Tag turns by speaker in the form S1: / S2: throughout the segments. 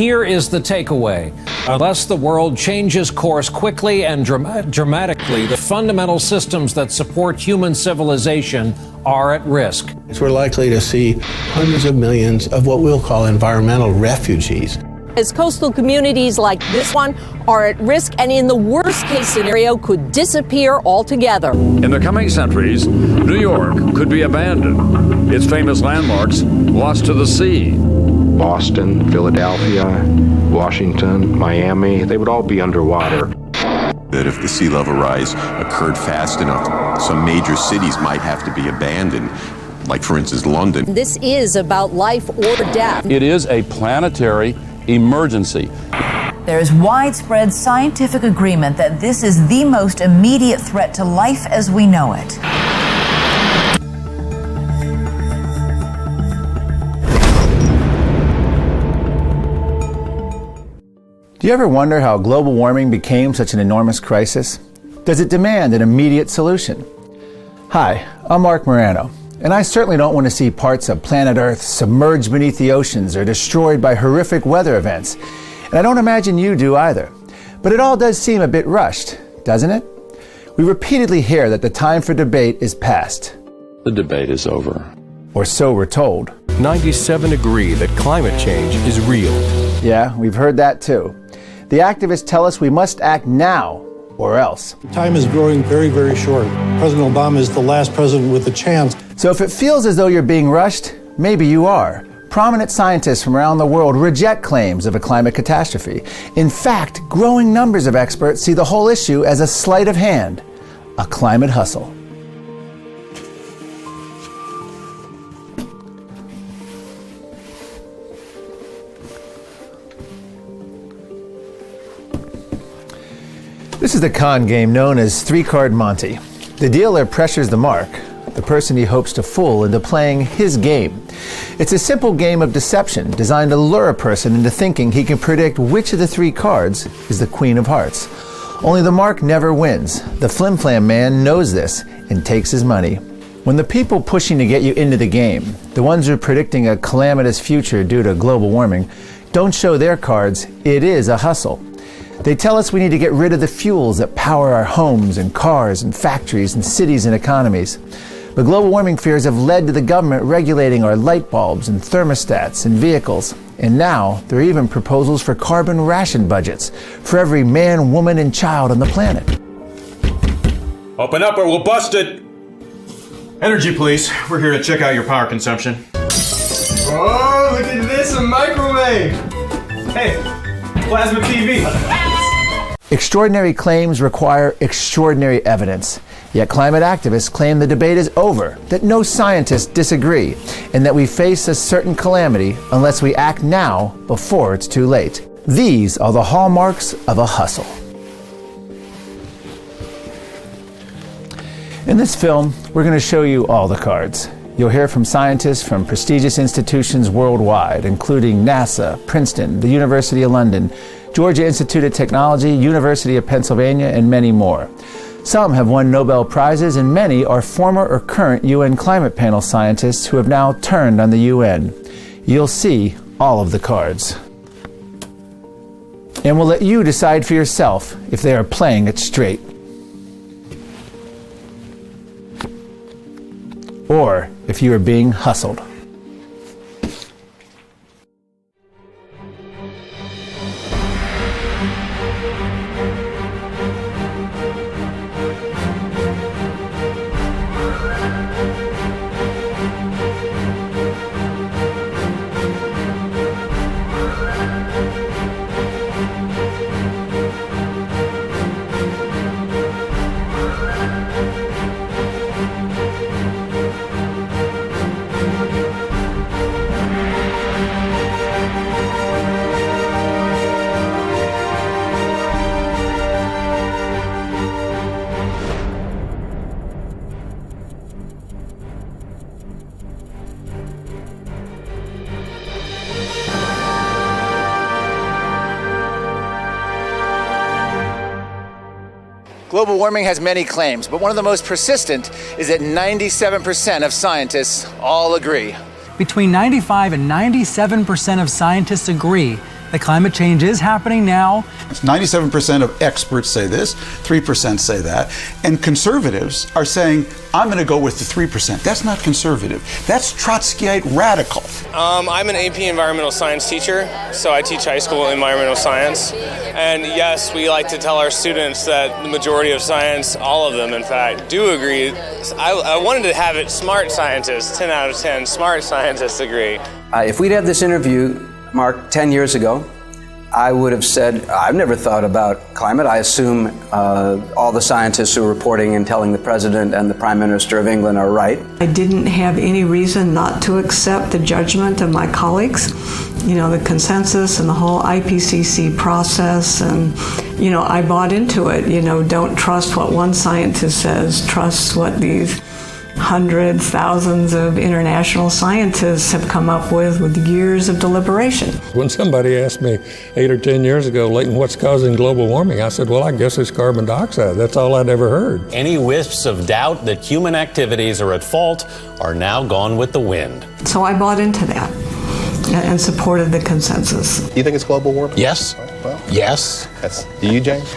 S1: Here is the takeaway. Unless the world changes course quickly and dramatically, the fundamental systems that support human civilization are at risk.
S2: We're likely to see hundreds of millions of what we'll call environmental refugees.
S3: As coastal communities like this one are at risk and in the worst case scenario could disappear altogether.
S4: In the coming centuries, New York could be abandoned, its famous landmarks lost to the sea.
S5: Boston, Philadelphia, Washington, Miami, they would all be underwater.
S6: That if the sea level rise occurred fast enough, some major cities might have to be abandoned, like for instance London.
S3: This is about life or death.
S7: It is a planetary emergency.
S8: There is widespread scientific agreement that this is the most immediate threat to life as we know it.
S9: Do you ever wonder how global warming became such an enormous crisis? Does it demand an immediate solution? Hi, I'm Mark Morano, and I certainly don't want to see parts of planet Earth submerged beneath the oceans or destroyed by horrific weather events. And I don't imagine you do either. But it all does seem a bit rushed, doesn't it? We repeatedly hear that the time for debate is past.
S7: The debate is over.
S9: Or so we're told.
S10: 97 agree that climate change is real.
S9: Yeah, we've heard that too. The activists tell us we must act now, or else.
S11: Time is growing very, very short. President Obama is the last president with a chance.
S9: So if it feels as though you're being rushed, maybe you are. Prominent scientists from around the world reject claims of a climate catastrophe. In fact, growing numbers of experts see the whole issue as a sleight of hand, a climate hustle. This is the con game known as three-card Monty. The dealer pressures the mark, the person he hopes to fool, into playing his game. It's a simple game of deception designed to lure a person into thinking he can predict which of the three cards is the Queen of Hearts. Only the mark never wins. The flim-flam man knows this and takes his money. When the people pushing to get you into the game, the ones who are predicting a calamitous future due to global warming, don't show their cards, it is a hustle. They tell us we need to get rid of the fuels that power our homes and cars and factories and cities and economies. But global warming fears have led to the government regulating our light bulbs and thermostats and vehicles. And now there are even proposals for carbon ration budgets for every man, woman, and child on the planet.
S12: Open up or we'll bust it! Energy Police, we're here to check out your power consumption.
S13: Oh, look at this, a microwave! Hey, plasma TV.
S9: Extraordinary claims require extraordinary evidence. Yet climate activists claim the debate is over, that no scientists disagree, and that we face a certain calamity unless we act now before it's too late. These are the hallmarks of a hustle. In this film, we're going to show you all the cards. You'll hear from scientists from prestigious institutions worldwide, including NASA, Princeton, the University of London, Georgia Institute of Technology, University of Pennsylvania, and many more. Some have won Nobel Prizes, and many are former or current UN climate panel scientists who have now turned on the UN. You'll see all of the cards. And we'll let you decide for yourself if they are playing it straight. Or if you are being hustled. Global warming has many claims, but one of the most persistent is that 97% of scientists all agree.
S14: Between 95 and 97% of scientists agree that climate change is happening now.
S15: 97% of experts say this, 3% say that, and conservatives are saying, I'm going to go with the 3%. That's not conservative. That's Trotskyite radical.
S16: I'm an AP environmental science teacher, so I teach high school environmental science. And yes, we like to tell our students that the majority of science, all of them in fact, do agree. I wanted to have it smart scientists, 10 out of 10 smart scientists agree.
S17: If we'd had this interview, Mark, 10 years ago, I would have said, I've never thought about climate. I assume all the scientists who are reporting and telling the President and the Prime Minister of England are right.
S18: I didn't have any reason not to accept the judgment of my colleagues. You know, the consensus and the whole IPCC process, and, you know, I bought into it. You know, don't trust what one scientist says, trust what these hundreds, thousands of international scientists have come up with years of deliberation.
S19: When somebody asked me 8 or 10 years ago, Leighton, what's causing global warming? I said, well, I guess it's carbon dioxide. That's all I'd ever heard.
S20: Any wisps of doubt that human activities are at fault are now gone with the wind.
S18: So I bought into that and supported the consensus.
S21: Do you think it's global warming?
S22: Yes.
S21: Well,
S22: yes.
S21: Do you, James?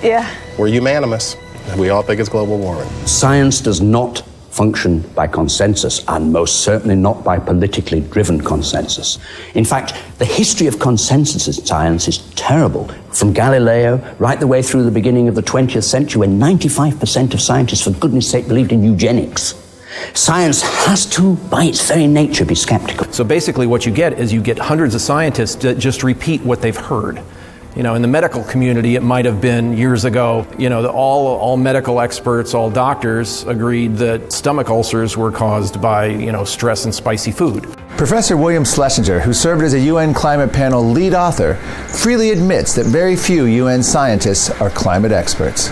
S18: Yeah.
S21: We're unanimous. We all think it's global warming.
S23: Science does not function by consensus, and most certainly not by politically driven consensus. In fact, the history of consensus in science is terrible. From Galileo right the way through the beginning of the 20th century, when 95% of scientists, for goodness sake, believed in eugenics. Science has to, by its very nature, be skeptical.
S10: So basically what you get is you get hundreds of scientists that just repeat what they've heard. You know, in the medical community, it might have been years ago, you know, all medical experts, all doctors agreed that stomach ulcers were caused by, you know, stress and spicy food.
S9: Professor William Schlesinger, who served as a UN climate panel lead author, freely admits that very few UN scientists are climate experts.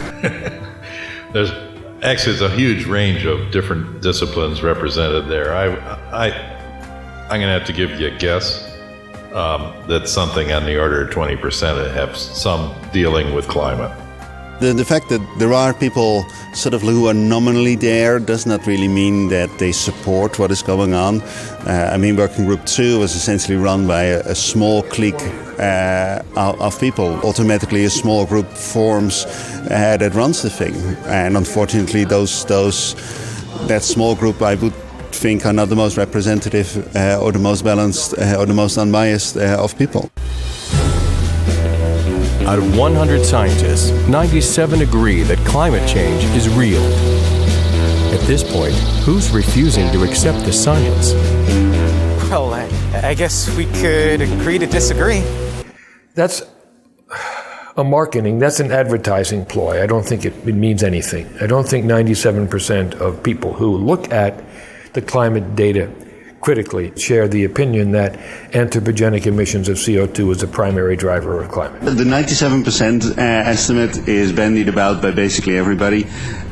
S24: There's actually a huge range of different disciplines represented there. I'm going to have to give you a guess. That's something on the order of 20% that have some dealing with climate.
S25: The fact that there are people sort of who are nominally there does not really mean that they support what is going on. I mean, Working Group 2 was essentially run by a small clique of people. Automatically a small group forms that runs the thing. And unfortunately that small group, I would think, are not the most representative or the most balanced or the most unbiased of people.
S10: Out of 100 scientists, 97 agree that climate change is real. At this point, who's refusing to accept the science?
S26: Well, I guess we could agree to disagree.
S19: That's that's an advertising ploy. I don't think it means anything. I don't think 97% of people who look at the climate data critically share the opinion that anthropogenic emissions of CO2 is the primary driver of climate.
S25: The 97% estimate is bandied about by basically everybody.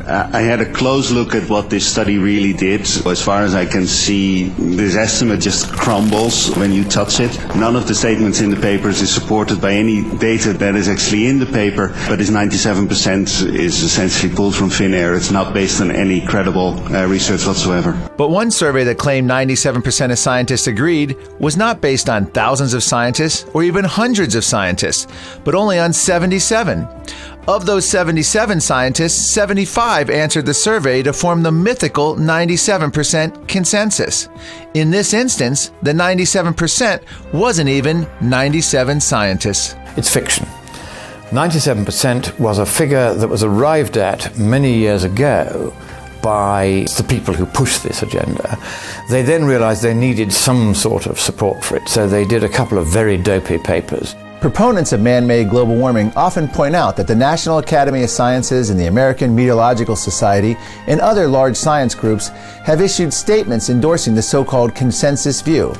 S25: I had a close look at what this study really did. As far as I can see, this estimate just crumbles when you touch it. None of the statements in the papers is supported by any data that is actually in the paper, but this 97% is essentially pulled from thin air. It's not based on any credible research whatsoever.
S9: But one survey that claimed 97% of scientists agreed was not based on thousands of scientists or even hundreds of scientists, but only on 77. Of those 77 scientists, 75 answered the survey to form the mythical 97% consensus. In this instance, the 97% wasn't even 97 scientists.
S27: It's fiction. 97% was a figure that was arrived at many years ago by the people who pushed this agenda. They then realized they needed some sort of support for it, so they did a couple of very dopey papers.
S9: Proponents of man-made global warming often point out that the National Academy of Sciences and the American Meteorological Society and other large science groups have issued statements endorsing the so-called consensus view.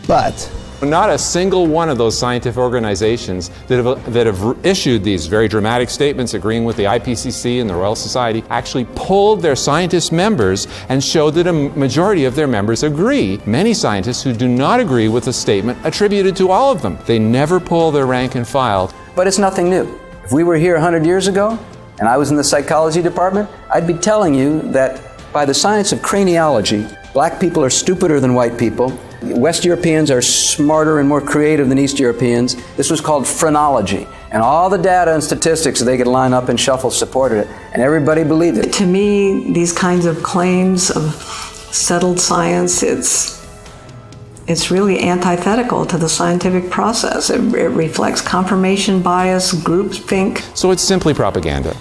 S9: But
S28: not a single one of those scientific organizations that have issued these very dramatic statements agreeing with the IPCC and the Royal Society actually polled their scientist members and showed that a majority of their members agree. Many scientists who do not agree with the statement attributed to all of them. They never poll their rank and file.
S17: But it's nothing new. If we were here 100 years ago and I was in the psychology department, I'd be telling you that by the science of craniology, black people are stupider than white people, West Europeans are smarter and more creative than East Europeans. This was called phrenology. And all the data and statistics they could line up and shuffle supported it. And everybody believed it.
S18: To me, these kinds of claims of settled science, it's really antithetical to the scientific process. It reflects confirmation bias, groupthink.
S28: So it's simply propaganda.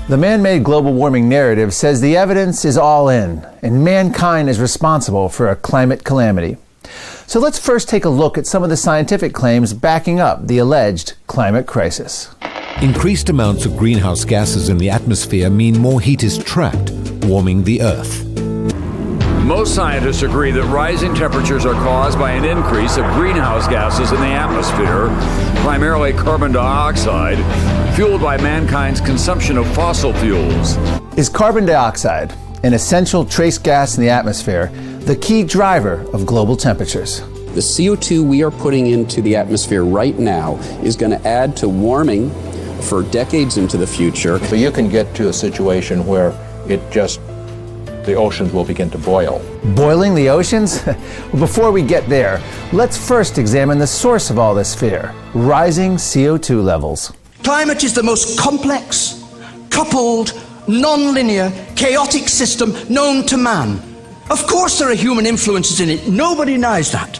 S9: The man-made global warming narrative says the evidence is all in, and mankind is responsible for a climate calamity. So let's first take a look at some of the scientific claims backing up the alleged climate crisis.
S1: Increased amounts of greenhouse gases in the atmosphere mean more heat is trapped, warming the Earth.
S2: Most scientists agree that rising temperatures are caused by an increase of greenhouse gases in the atmosphere, primarily carbon dioxide, fueled by mankind's consumption of fossil fuels.
S9: Is carbon dioxide, an essential trace gas in the atmosphere, the key driver of global temperatures?
S3: The CO2 we are putting into the atmosphere right now is going to add to warming for decades into the future.
S4: So you can get to a situation where the oceans will begin to boil.
S9: Boiling the oceans? Well, before we get there, let's first examine the source of all this fear: rising CO2 levels.
S5: Climate is the most complex, coupled, non-linear, chaotic system known to man. Of course there are human influences in it, nobody denies that.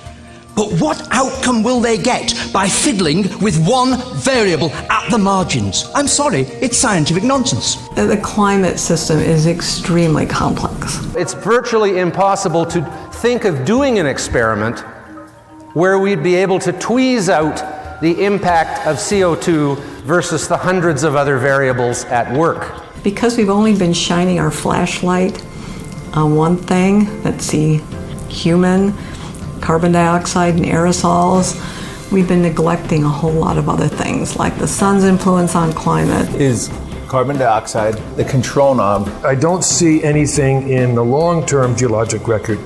S5: But what outcome will they get by fiddling with one variable at the margins? I'm sorry, it's scientific nonsense.
S18: The climate system is extremely complex.
S6: It's virtually impossible to think of doing an experiment where we'd be able to tweeze out the impact of CO2 versus the hundreds of other variables at work.
S18: Because we've only been shining our flashlight on one thing, that's the human, carbon dioxide and aerosols, we've been neglecting a whole lot of other things, like the sun's influence on climate.
S9: Is carbon dioxide the control knob?
S19: I don't see anything in the long-term geologic record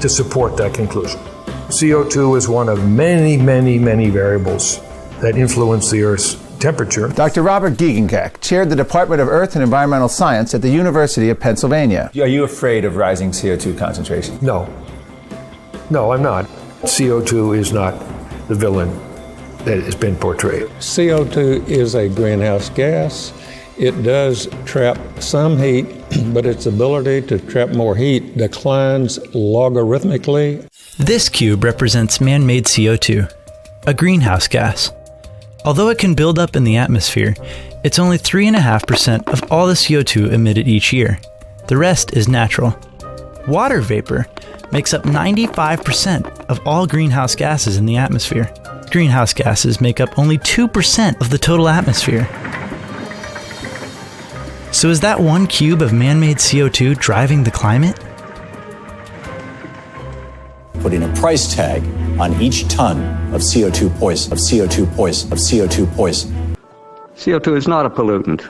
S19: to support that conclusion. CO2 is one of many, many, many variables that influence the Earth's temperature.
S9: Dr. Robert Giegenkek chaired the Department of Earth and Environmental Science at the University of Pennsylvania. Are you afraid of rising CO2 concentration?
S19: No, I'm not. CO2 is not the villain that has been portrayed.
S8: CO2 is a greenhouse gas. It does trap some heat, but its ability to trap more heat declines logarithmically.
S22: This cube represents man-made CO2, a greenhouse gas. Although it can build up in the atmosphere, it's only 3.5% of all the CO2 emitted each year. The rest is natural. Water vapor makes up 95% of all greenhouse gases in the atmosphere. Greenhouse gases make up only 2% of the total atmosphere. So is that one cube of man-made CO2 driving the climate?
S29: Putting a price tag on each ton of CO2 poison,
S30: CO2 is not a pollutant.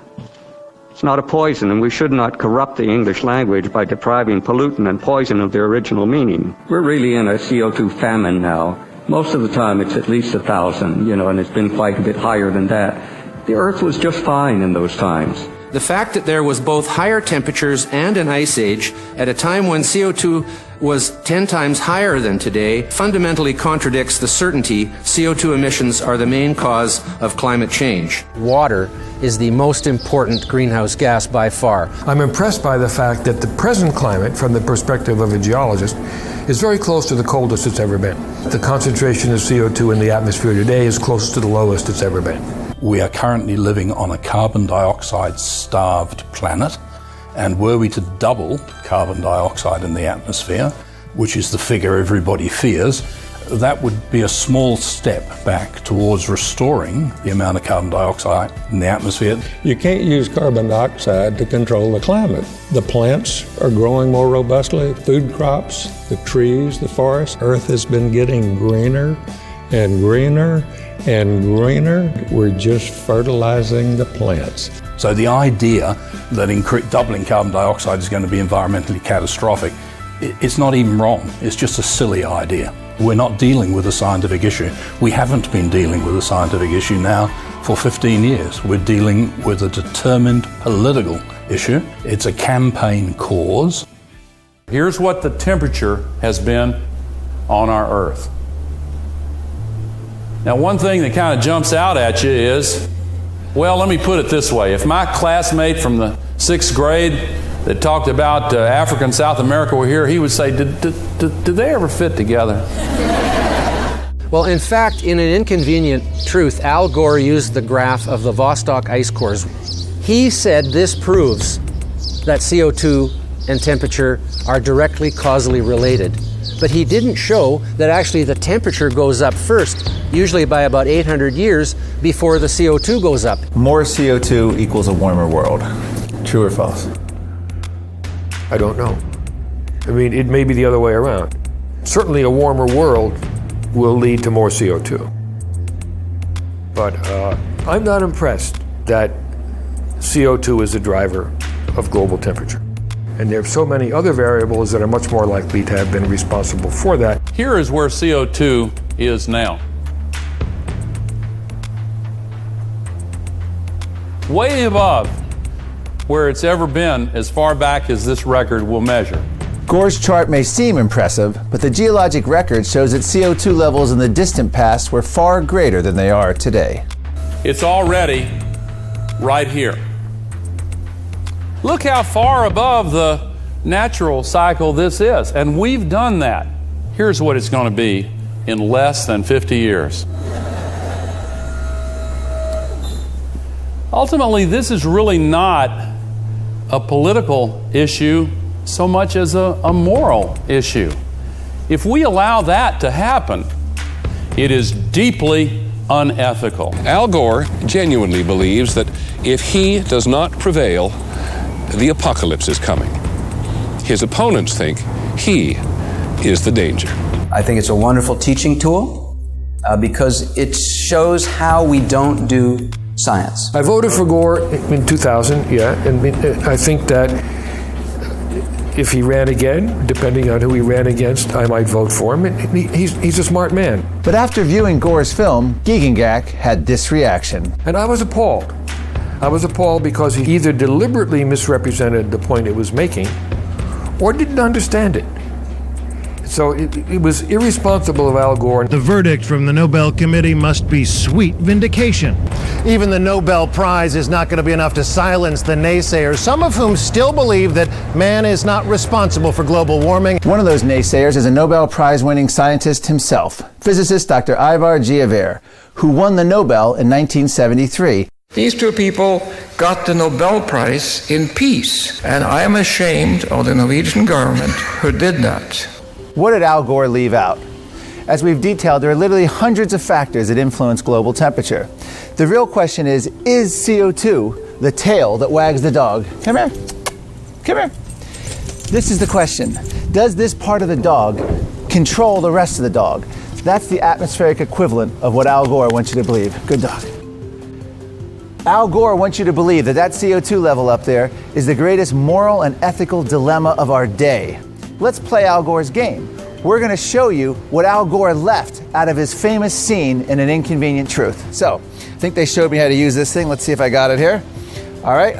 S30: It's not a poison, and we should not corrupt the English language by depriving pollutant and poison of their original meaning. We're really in a CO2 famine now. Most of the time it's at least 1,000, and it's been quite a bit higher than that. The Earth was just fine in those times.
S31: The fact that there was both higher temperatures and an ice age at a time when CO2 was 10 times higher than today fundamentally contradicts the certainty CO2 emissions are the main cause of climate change.
S6: Water is the most important greenhouse gas by far.
S19: I'm impressed by the fact that the present climate, from the perspective of a geologist, is very close to the coldest it's ever been. The concentration of CO2 in the atmosphere today is close to the lowest it's ever been.
S32: We are currently living on a carbon dioxide-starved planet, and were we to double carbon dioxide in the atmosphere, which is the figure everybody fears, that would be a small step back towards restoring the amount of carbon dioxide in the atmosphere.
S8: You can't use carbon dioxide to control the climate. The plants are growing more robustly, food crops, the trees, the forests. Earth has been getting greener and greener and greener. We're just fertilizing the plants.
S32: So the idea that doubling carbon dioxide is going to be environmentally catastrophic, it's not even wrong. It's just a silly idea. We're not dealing with a scientific issue. We haven't been dealing with a scientific issue now for 15 years. We're dealing with a determined political issue. It's a campaign cause.
S7: Here's what the temperature has been on our Earth. Now, one thing that kind of jumps out at you is, well, let me put it this way. If my classmate from the 6th grade that talked about Africa and South America were here, he would say, did they ever fit together?
S31: Well, in fact, in an inconvenient truth, Al Gore used the graph of the Vostok ice cores. He said this proves that CO2 and temperature are directly causally related. But he didn't show that actually the temperature goes up first, usually by about 800 years before the CO2 goes up.
S9: More CO2 equals a warmer world. True or false?
S19: I don't know. I mean, it may be the other way around. Certainly a warmer world will lead to more CO2. But I'm not impressed that CO2 is a driver of global temperature. And there are so many other variables that are much more likely to have been responsible for that.
S7: Here is where CO2 is now. Way above where it's ever been as far back as this record will measure.
S9: Gore's chart may seem impressive, but the geologic record shows that CO2 levels in the distant past were far greater than they are today.
S7: It's already right here. Look how far above the natural cycle this is, and we've done that. Here's what it's going to be in less than 50 years. Ultimately, this is really not a political issue so much as a moral issue. If we allow that to happen, it is deeply unethical.
S10: Al Gore genuinely believes that if he does not prevail, the apocalypse is coming. His opponents think he is the danger.
S17: I think it's a wonderful teaching tool because it shows how we don't do science.
S19: I voted for Gore in 2000, and I think that if he ran again, depending on who he ran against, I might vote for him. He's a smart man.
S9: But after viewing Gore's film, Giegengak had this reaction.
S19: And I was appalled. I was appalled because he either deliberately misrepresented the point it was making or didn't understand it. So it was irresponsible of Al Gore.
S11: The verdict from the Nobel Committee must be sweet vindication. Even the Nobel Prize is not going to be enough to silence the naysayers, some of whom still believe that man is not responsible for global warming.
S9: One of those naysayers is a Nobel Prize-winning scientist himself, physicist Dr. Ivar Giaever, who won the Nobel in 1973.
S12: These two people got the Nobel Prize in peace, and I am ashamed of the Norwegian government who did that.
S9: What did Al Gore leave out? As we've detailed, there are literally hundreds of factors that influence global temperature. The real question is CO2 the tail that wags the dog? Come here. Come here. This is the question. Does this part of the dog control the rest of the dog? That's the atmospheric equivalent of what Al Gore wants you to believe. Good dog. Al Gore wants you to believe that that CO2 level up there is the greatest moral and ethical dilemma of our day. Let's play Al Gore's game. We're going to show you what Al Gore left out of his famous scene in An Inconvenient Truth. So, I think they showed me how to use this thing. Let's see if I got it here. All right.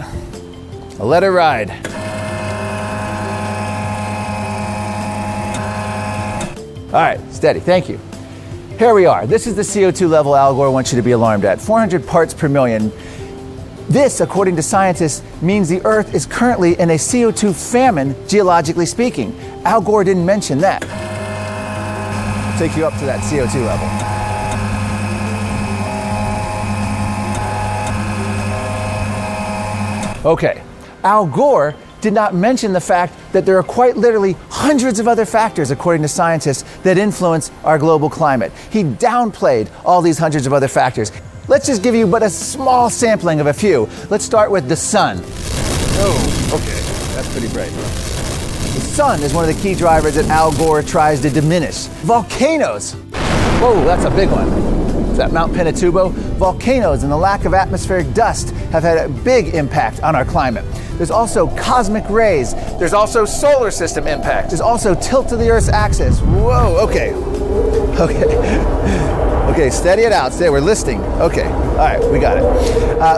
S9: Let it ride. All right, steady. Thank you. Here we are. This is the CO2 level Al Gore wants you to be alarmed at. 400 parts per million. This, according to scientists, means the Earth is currently in a CO2 famine, geologically speaking. Al Gore didn't mention that. I'll take you up to that CO2 level. Okay, Al Gore did not mention the fact that there are quite literally hundreds of other factors, according to scientists, that influence our global climate. He downplayed all these hundreds of other factors. Let's just give you but a small sampling of a few. Let's start with the sun. Oh, okay, that's pretty bright. The sun is one of the key drivers that Al Gore tries to diminish. Volcanoes. Whoa, that's a big one. Is that Mount Pinatubo? Volcanoes and the lack of atmospheric dust have had a big impact on our climate. There's also cosmic rays. There's also solar system impact. There's also tilt of the Earth's axis. Whoa, okay. Okay, steady it out. We're listing. Okay, all right, we got it.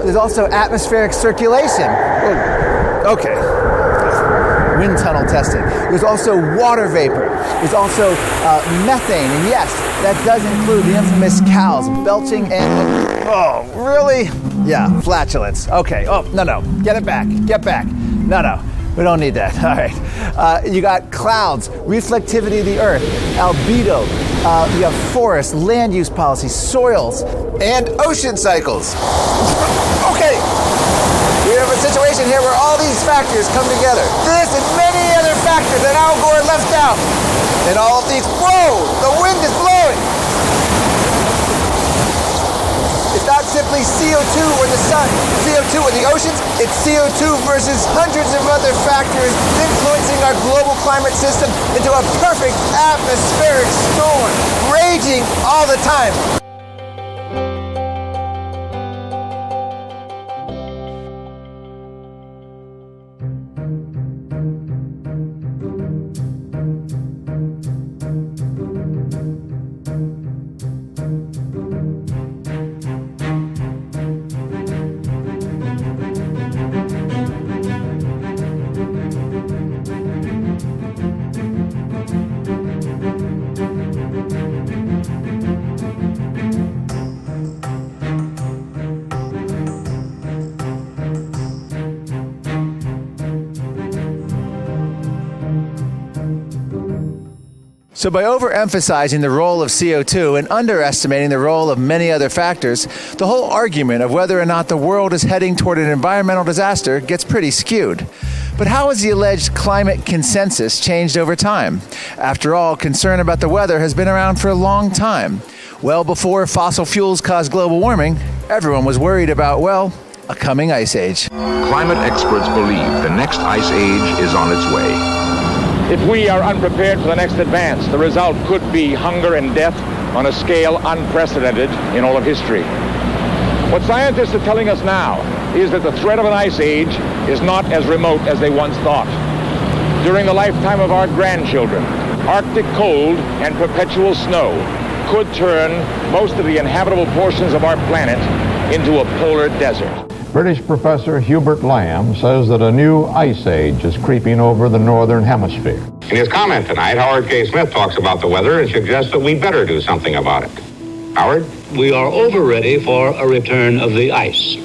S9: There's also atmospheric circulation. Whoa. Okay. Wind tunnel testing. There's also water vapor. There's also methane. And yes, that does include the infamous cows belching and... Oh, really? Yeah, flatulence. Okay. Oh, no. Get it back. Get back. No. We don't need that. All right. You got clouds, reflectivity of the Earth, albedo. You have forests, land use policies, soils, and ocean cycles. Okay. We have a situation here where all these factors come together. This and many other factors that Al Gore left out. And all of these, whoa, the wind is blowing. It's not simply CO2 or the sun, CO2 or the oceans, it's CO2 versus hundreds of other factors influencing our global climate system into a perfect atmospheric storm, raging all the time. So by overemphasizing the role of CO2 and underestimating the role of many other factors, the whole argument of whether or not the world is heading toward an environmental disaster gets pretty skewed. But how has the alleged climate consensus changed over time? After all, concern about the weather has been around for a long time. Well before fossil fuels caused global warming, everyone was worried about, well, a coming ice age.
S13: Climate experts believe the next ice age is on its way.
S14: If we are unprepared for the next advance, the result could be hunger and death on a scale unprecedented in all of history. What scientists are telling us now is that the threat of an ice age is not as remote as they once thought. During the lifetime of our grandchildren, Arctic cold and perpetual snow could turn most of the inhabitable portions of our planet into a polar desert.
S4: British professor Hubert Lamb says that a new ice age is creeping over the northern hemisphere.
S15: In his comment tonight, Howard K. Smith talks about the weather and suggests that we better do something about it. Howard?
S16: We are over ready for a return of the ice.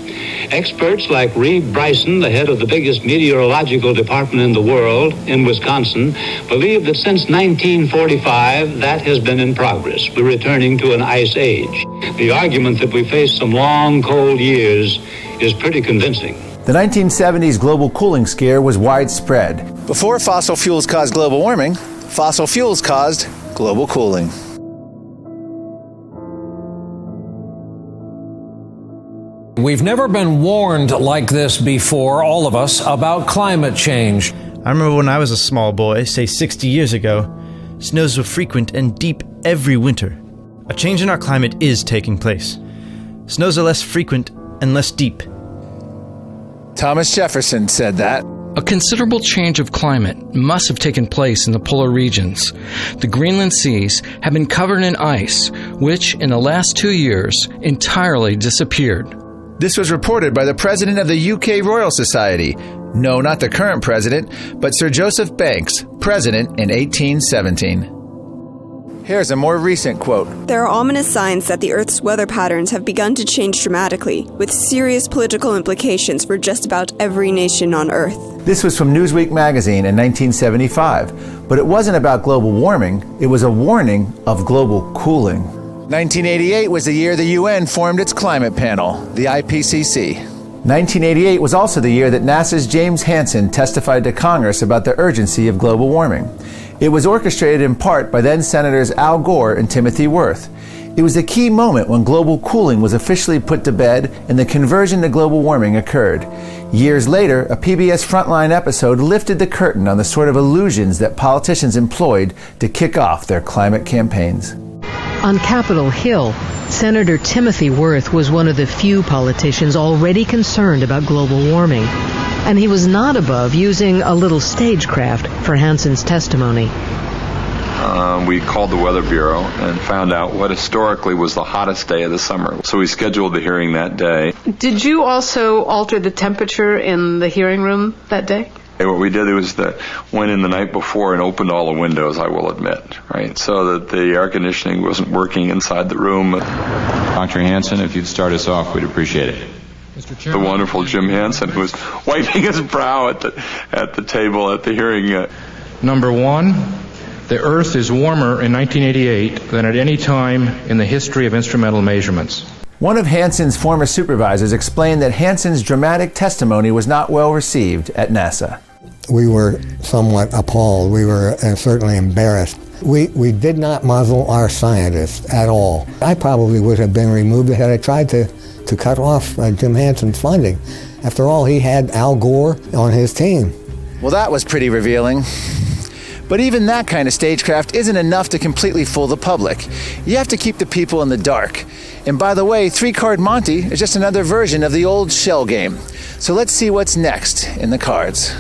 S16: Experts like Reeve Bryson, the head of the biggest meteorological department in the world in Wisconsin, believe that since 1945, that has been in progress. We're returning to an ice age. The argument that we face some long, cold years is pretty convincing.
S9: The 1970s global cooling scare was widespread. Before fossil fuels caused global warming, fossil fuels caused global cooling.
S20: We've never been warned like this before, all of us, about climate change.
S22: I remember when I was a small boy, say 60 years ago, snows were frequent and deep every winter. A change in our climate is taking place. Snows are less frequent and less deep.
S9: Thomas Jefferson said that.
S21: A considerable change of climate must have taken place in the polar regions. The Greenland seas have been covered in ice, which in the last 2 years entirely disappeared.
S9: This was reported by the president of the UK Royal Society. No, not the current president, but Sir Joseph Banks, president in 1817. Here's a more recent quote.
S23: There are ominous signs that the Earth's weather patterns have begun to change dramatically, with serious political implications for just about every nation on Earth.
S9: This was from Newsweek magazine in 1975, but it wasn't about global warming, it was a warning of global cooling. 1988 was the year the UN formed its climate panel, the IPCC. 1988 was also the year that NASA's James Hansen testified to Congress about the urgency of global warming. It was orchestrated in part by then Senators Al Gore and Timothy Wirth. It was a key moment when global cooling was officially put to bed and the conversion to global warming occurred. Years later, a PBS Frontline episode lifted the curtain on the sort of illusions that politicians employed to kick off their climate campaigns.
S1: On Capitol Hill, Senator Timothy Wirth was one of the few politicians already concerned about global warming. And he was not above using a little stagecraft for Hansen's testimony.
S2: We called the Weather Bureau and found out what historically was the hottest day of the summer. So we scheduled the hearing that day.
S3: Did you also alter the temperature in the hearing room that day?
S2: And what we did was that went in the night before and opened all the windows, I will admit, right? So that the air conditioning wasn't working inside the room.
S5: Dr. Hansen, if you'd start us off, we'd appreciate it.
S2: The wonderful Jim Hansen, who was wiping his brow at the table at the hearing.
S18: Number one, the Earth is warmer in 1988 than at any time in the history of instrumental measurements.
S9: One of Hansen's former supervisors explained that Hansen's dramatic testimony was not well received at NASA.
S24: We were somewhat appalled. We were certainly embarrassed. We did not muzzle our scientists at all. I probably would have been removed had I tried to cut off Jim Hansen's funding. After all, he had Al Gore on his team.
S9: Well, that was pretty revealing. But even that kind of stagecraft isn't enough to completely fool the public. You have to keep the people in the dark. And by the way, 3-Card Monte is just another version of the old shell game. So let's see what's next in the cards.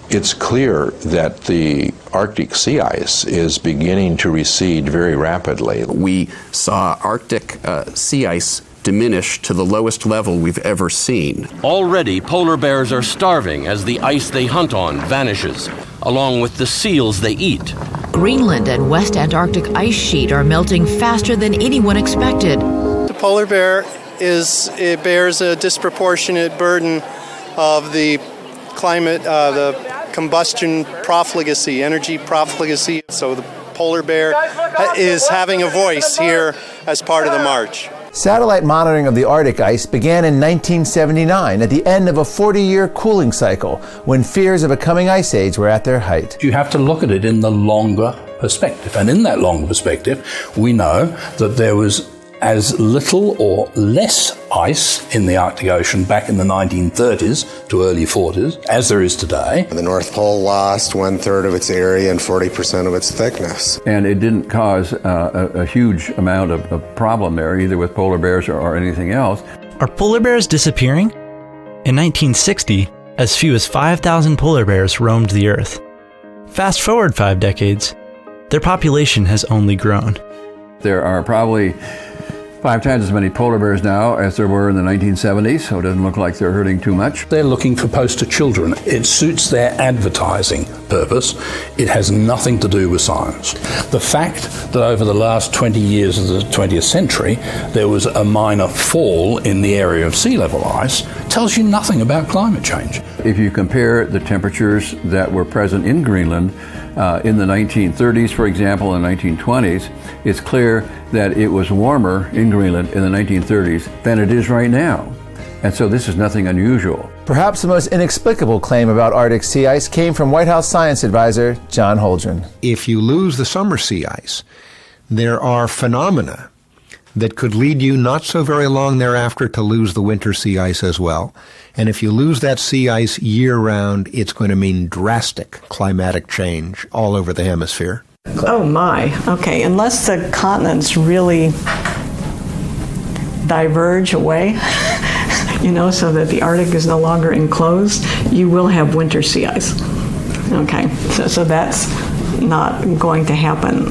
S4: It's clear that the Arctic sea ice is beginning to recede very rapidly.
S25: We saw Arctic sea ice diminish to the lowest level we've ever seen.
S26: Already, polar bears are starving as the ice they hunt on vanishes, along with the seals they eat.
S27: Greenland and West Antarctic ice sheet are melting faster than anyone expected.
S28: The polar bear bears a disproportionate burden of the climate, the combustion profligacy, energy profligacy. So the polar bear is having a voice here as part of the march.
S9: Satellite monitoring of the Arctic ice began in 1979 at the end of a 40-year cooling cycle when fears of a coming ice age were at their height.
S32: You have to look at it in the longer perspective. And in that longer perspective, we know that there was as little or less ice in the Arctic Ocean back in the 1930s to early 40s as there is today.
S29: The North Pole lost 1/3 of its area and 40% of its thickness.
S30: And it didn't cause a huge amount of problem there, either with polar bears or anything else.
S22: Are polar bears disappearing? In 1960, as few as 5,000 polar bears roamed the Earth. Fast forward 5 decades, their population has only grown.
S30: There are probably 5 times as many polar bears now as there were in the 1970s, so it doesn't look like they're hurting too much.
S32: They're looking for poster children. It suits their advertising purpose. It has nothing to do with science. The fact that over the last 20 years of the 20th century, there was a minor fall in the area of sea level ice tells you nothing about climate change.
S30: If you compare the temperatures that were present in Greenland in the 1930s, for example, and 1920s, it's clear that it was warmer in Greenland in the 1930s than it is right now. And so this is nothing unusual.
S9: Perhaps the most inexplicable claim about Arctic sea ice came from White House science advisor John Holdren.
S33: If you lose the summer sea ice, there are phenomena that could lead you not so very long thereafter to lose the winter sea ice as well. And if you lose that sea ice year-round, it's going to mean drastic climatic change all over the hemisphere.
S34: Oh my, okay, unless the continents really
S6: diverge away, so that the Arctic is no longer enclosed, you will have winter sea ice. Okay, so that's not going to happen.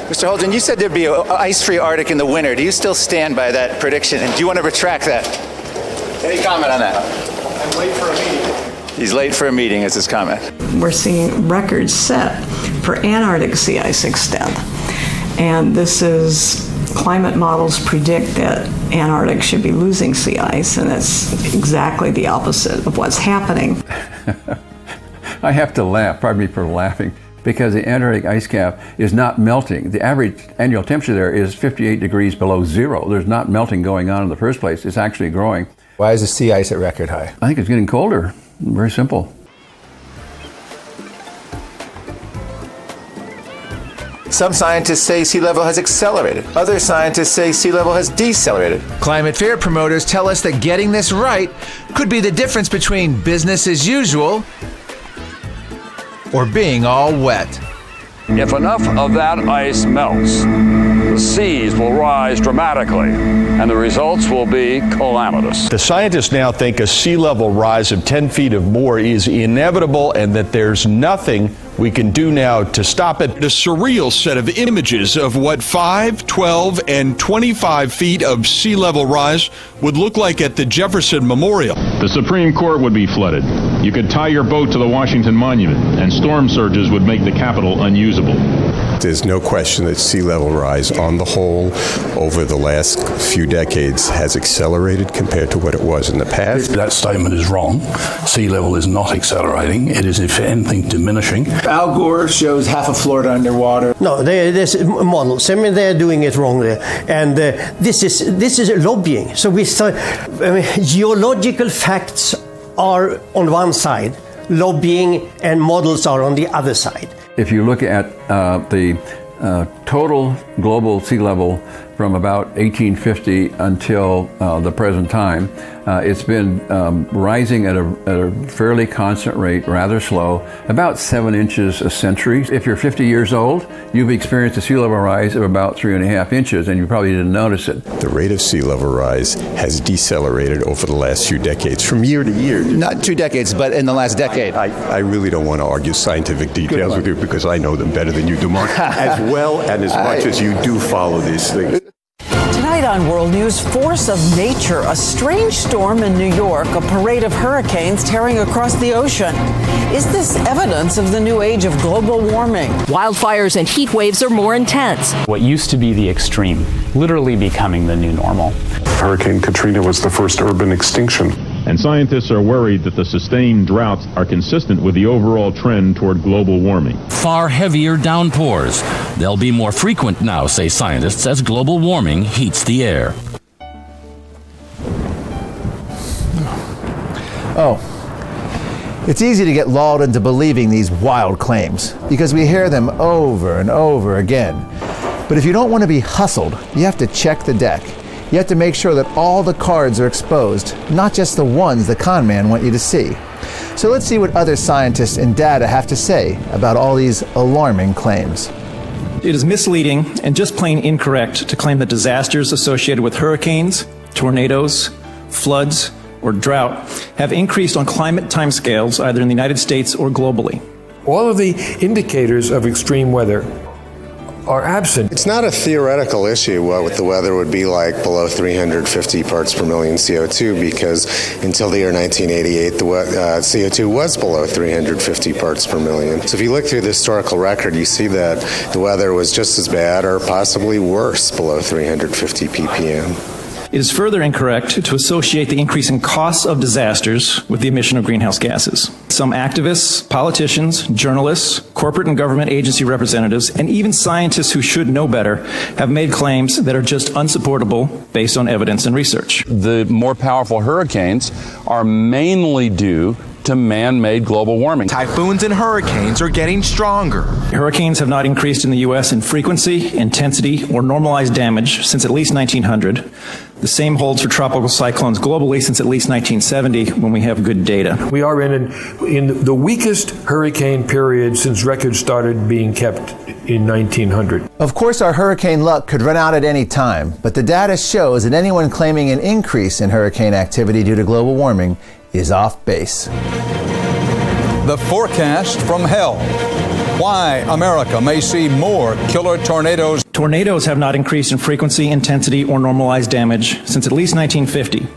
S7: Mr. Holden, you said there'd be an ice-free Arctic in the winter. Do you still stand by that prediction? And do you want to retract that? Any comment on that?
S28: I'm late for a meeting.
S7: He's late for a meeting, is his comment.
S6: We're seeing records set for Antarctic sea ice extent. And this is, climate models predict that Antarctic should be losing sea ice, and that's exactly the opposite of what's happening.
S30: I have to laugh, pardon me for laughing, because the Antarctic ice cap is not melting. The average annual temperature there is 58 degrees below zero. There's not melting going on in the first place. It's actually growing.
S9: Why is the sea ice at record high?
S30: I think it's getting colder. Very simple.
S9: Some scientists say sea level has accelerated. Other scientists say sea level has decelerated. Climate fear promoters tell us that getting this right could be the difference between business as usual or being all wet.
S8: If enough of that ice melts, the seas will rise dramatically, and the results will be calamitous.
S10: The scientists now think a sea level rise of 10 feet or more is inevitable and that there's nothing we can do now to stop it.
S11: A surreal set of images of what 5, 12, and 25 feet of sea level rise would look like at the Jefferson Memorial.
S5: The Supreme Court would be flooded. You could tie your boat to the Washington Monument, and storm surges would make the Capitol unusable.
S29: There's no question that sea level rise on the whole over the last few decades has accelerated compared to what it was in the past.
S32: That statement is wrong. Sea level is not accelerating. It is, if anything, diminishing.
S12: Al Gore shows half of Florida underwater.
S13: No, there's models. I mean, they're doing it wrong there. And this is lobbying. So geological facts are on one side, lobbying and models are on the other side.
S30: If you look at the total global sea level from about 1850 until the present time, it's been rising at a fairly constant rate, rather slow, about 7 inches a century. If you're 50 years old, you've experienced a sea level rise of about 3.5 inches, and you probably didn't notice it.
S29: The rate of sea level rise has decelerated over the last few decades, from year to year.
S7: Not 2 decades, but in the last decade.
S29: I really don't want to argue scientific details with you because I know them better than you do, Mark, as well and as much as you do follow these things.
S14: Tonight on World News, force of nature, a strange storm in New York, a parade of hurricanes tearing across the ocean. Is this evidence of the new age of global warming?
S15: Wildfires and heat waves are more intense.
S16: What used to be the extreme, literally becoming the new normal.
S17: Hurricane Katrina was the first urban extinction.
S5: And scientists are worried that the sustained droughts are consistent with the overall trend toward global warming.
S26: Far heavier downpours. They'll be more frequent now, say scientists, as global warming heats the air.
S9: Oh, it's easy to get lulled into believing these wild claims because we hear them over and over again. But if you don't want to be hustled, you have to check the deck. You have to make sure that all the cards are exposed, not just the ones the con man want you to see. So let's see what other scientists and data have to say about all these alarming claims.
S19: It is misleading and just plain incorrect to claim that disasters associated with hurricanes, tornadoes, floods, or drought have increased on climate timescales either in the United States or globally.
S31: All of the indicators of extreme weather are absent.
S29: It's not a theoretical issue what the weather would be like below 350 parts per million CO2 because until the year 1988, the CO2 was below 350 parts per million. So if you look through the historical record, you see that the weather was just as bad or possibly worse below 350 ppm.
S19: It is further incorrect to associate the increasing costs of disasters with the emission of greenhouse gases. Some activists, politicians, journalists, corporate and government agency representatives, and even scientists who should know better have made claims that are just unsupportable based on evidence and research.
S26: The more powerful hurricanes are mainly due to man-made global warming.
S34: Typhoons and hurricanes are getting stronger.
S19: Hurricanes have not increased in the U.S. in frequency, intensity, or normalized damage since at least 1900. The same holds for tropical cyclones globally since at least 1970, when we have good data.
S31: We are in the weakest hurricane period since records started being kept in 1900.
S9: Of course, our hurricane luck could run out at any time, but the data shows that anyone claiming an increase in hurricane activity due to global warming is off base.
S1: The forecast from hell. Why America may see more killer tornadoes.
S19: Tornadoes have not increased in frequency, intensity, or normalized damage since at least 1950.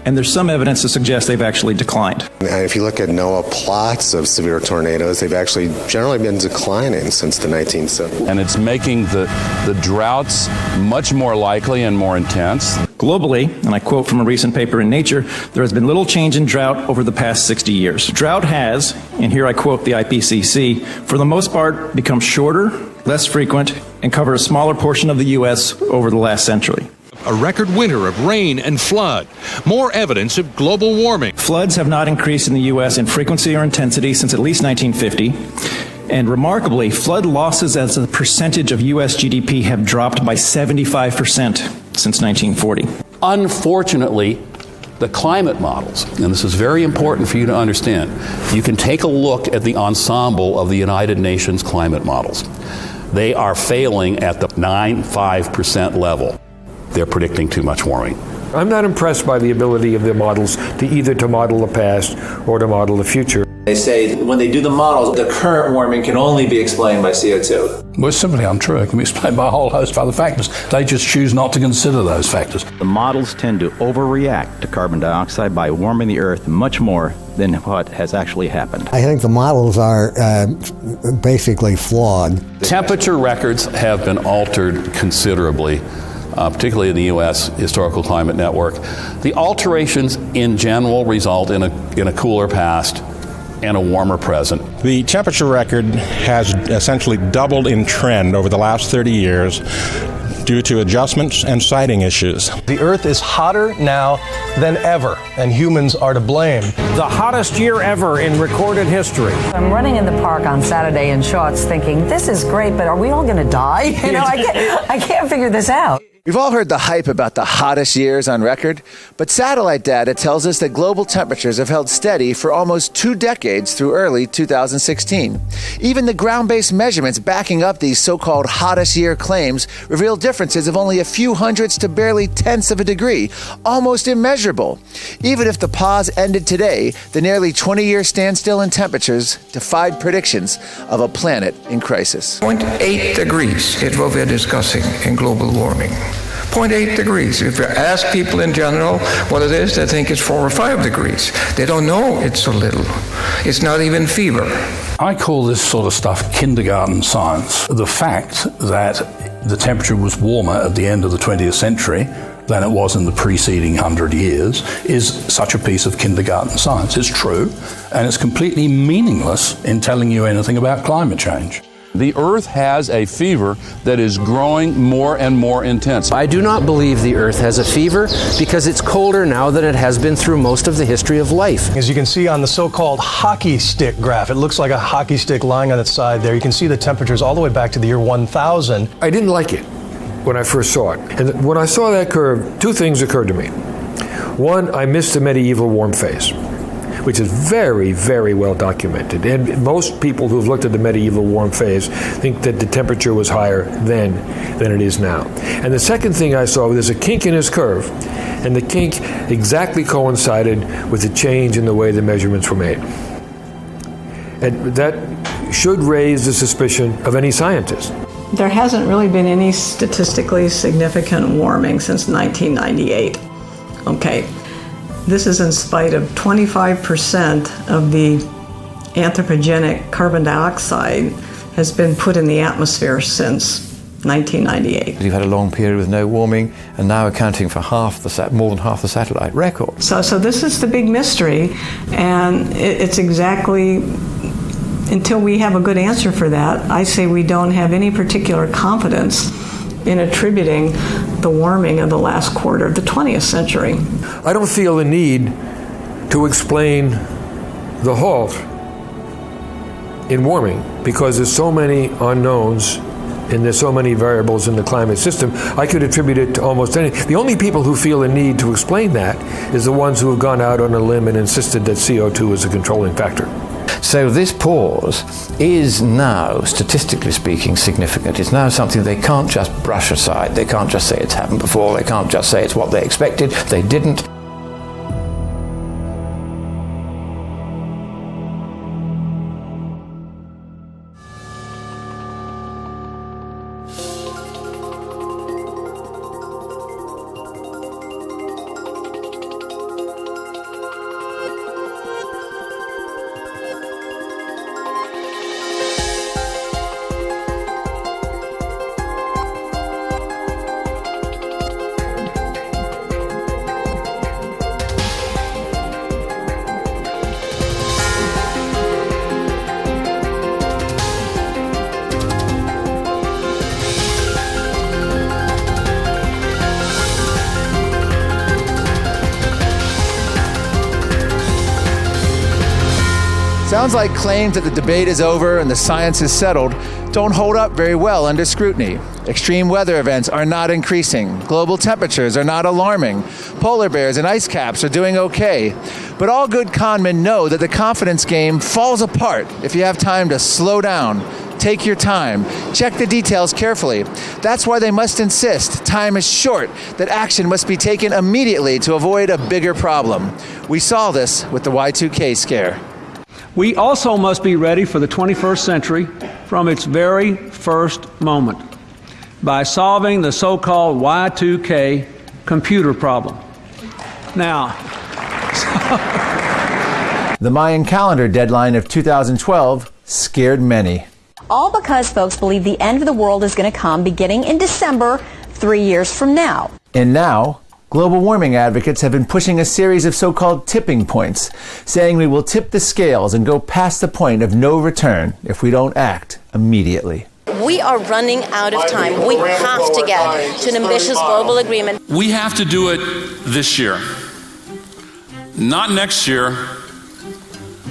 S19: And there's some evidence to suggest they've actually declined.
S29: And if you look at NOAA plots of severe tornadoes, they've actually generally been declining since the 1970s.
S8: And it's making the droughts much more likely and more intense.
S19: Globally, and I quote from a recent paper in Nature, there has been little change in drought over the past 60 years. Drought has, and here I quote the IPCC, for the most part become shorter, less frequent, and cover a smaller portion of the U.S. over the last century.
S11: A record winter of rain and flood. More evidence of global warming.
S19: Floods have not increased in the U.S. in frequency or intensity since at least 1950. And remarkably, flood losses as a percentage of U.S. GDP have dropped by 75% since 1940.
S8: Unfortunately, the climate models, and this is very important for you to understand, you can take a look at the ensemble of the United Nations climate models. They are failing at the 95% level. They're predicting too much warming.
S31: I'm not impressed by the ability of the models to model the past or to model the future.
S9: They say when they do the models, the current warming can only be explained by CO2.
S32: Well, it's simply untrue. It can be explained by a whole host of other factors. They just choose not to consider those factors.
S2: The models tend to overreact to carbon dioxide by warming the Earth much more than what has actually happened.
S3: I think the models are basically flawed.
S8: Temperature records have been altered considerably. Particularly in the U.S. Historical Climate Network. The alterations in general result in a cooler past and a warmer present.
S4: The temperature record has essentially doubled in trend over the last 30 years due to adjustments and siting issues.
S18: The Earth is hotter now than ever, and humans are to blame.
S20: The hottest year ever in recorded history.
S21: I'm running in the park on Saturday in shorts thinking, this is great, but are we all going to die? You know, I can't figure this out.
S7: We've all heard the hype about the hottest years on record, but satellite data tells us that global temperatures have held steady for almost 2 decades through early 2016. Even the ground-based measurements backing up these so-called hottest year claims reveal differences of only a few hundredths to barely tenths of a degree, almost immeasurable. Even if the pause ended today, the nearly 20-year standstill in temperatures defied predictions of a planet in crisis.
S22: 0.8 degrees is what we're discussing in global warming. 0.8 degrees. If you ask people in general what it is, they think it's 4 or 5 degrees. They don't know it's so little. It's not even fever.
S32: I call this sort of stuff kindergarten science. The fact that the temperature was warmer at the end of the 20th century than it was in the preceding 100 years is such a piece of kindergarten science. It's true, and it's completely meaningless in telling you anything about climate change.
S8: The Earth has a fever that is growing more and more intense.
S23: I do not believe the Earth has a fever because it's colder now than it has been through most of the history of life.
S18: As you can see on the so-called hockey stick graph, it looks like a hockey stick lying on its side there. You can see the temperatures all the way back to the year 1000.
S31: I didn't like it when I first saw it. And when I saw that curve, 2 things occurred to me. One, I missed the medieval warm phase, which is very, very well documented. And most people who've looked at the medieval warm phase think that the temperature was higher then than it is now. And the second thing I saw, there's a kink in this curve, and the kink exactly coincided with the change in the way the measurements were made. And that should raise the suspicion of any scientist.
S6: There hasn't really been any statistically significant warming since 1998. Okay. This is in spite of 25% of the anthropogenic carbon dioxide has been put in the atmosphere since 1998.
S24: You've had a long period with no warming, and now accounting for more than half the satellite record.
S6: So this is the big mystery, and it's exactly, until we have a good answer for that, I say we don't have any particular confidence in attributing the warming of the last quarter of the 20th century.
S31: I don't feel the need to explain the halt in warming because there's so many unknowns and there's so many variables in the climate system, I could attribute it to almost anything. The only people who feel a need to explain that is the ones who have gone out on a limb and insisted that CO2 is a controlling factor.
S24: So this pause is now, statistically speaking, significant. It's now something they can't just brush aside. They can't just say it's happened before. They can't just say it's what they expected. They didn't.
S7: Sounds like claims that the debate is over and the science is settled don't hold up very well under scrutiny. Extreme weather events are not increasing. Global temperatures are not alarming. Polar bears and ice caps are doing okay. But all good conmen know that the confidence game falls apart if you have time to slow down, take your time, check the details carefully. That's why they must insist time is short, that action must be taken immediately to avoid a bigger problem. We saw this with the Y2K scare.
S20: We also must be ready for the 21st century from its very first moment by solving the so-called Y2K computer problem. Now,
S9: The Mayan calendar deadline of 2012 scared many.
S5: All because folks believe the end of the world is going to come beginning in December, 3 years from now.
S9: And now, global warming advocates have been pushing a series of so-called tipping points, saying we will tip the scales and go past the point of no return if we don't act immediately.
S10: We are running out of time. We have to get to an ambitious global agreement.
S12: We have to do it this year. Not next year,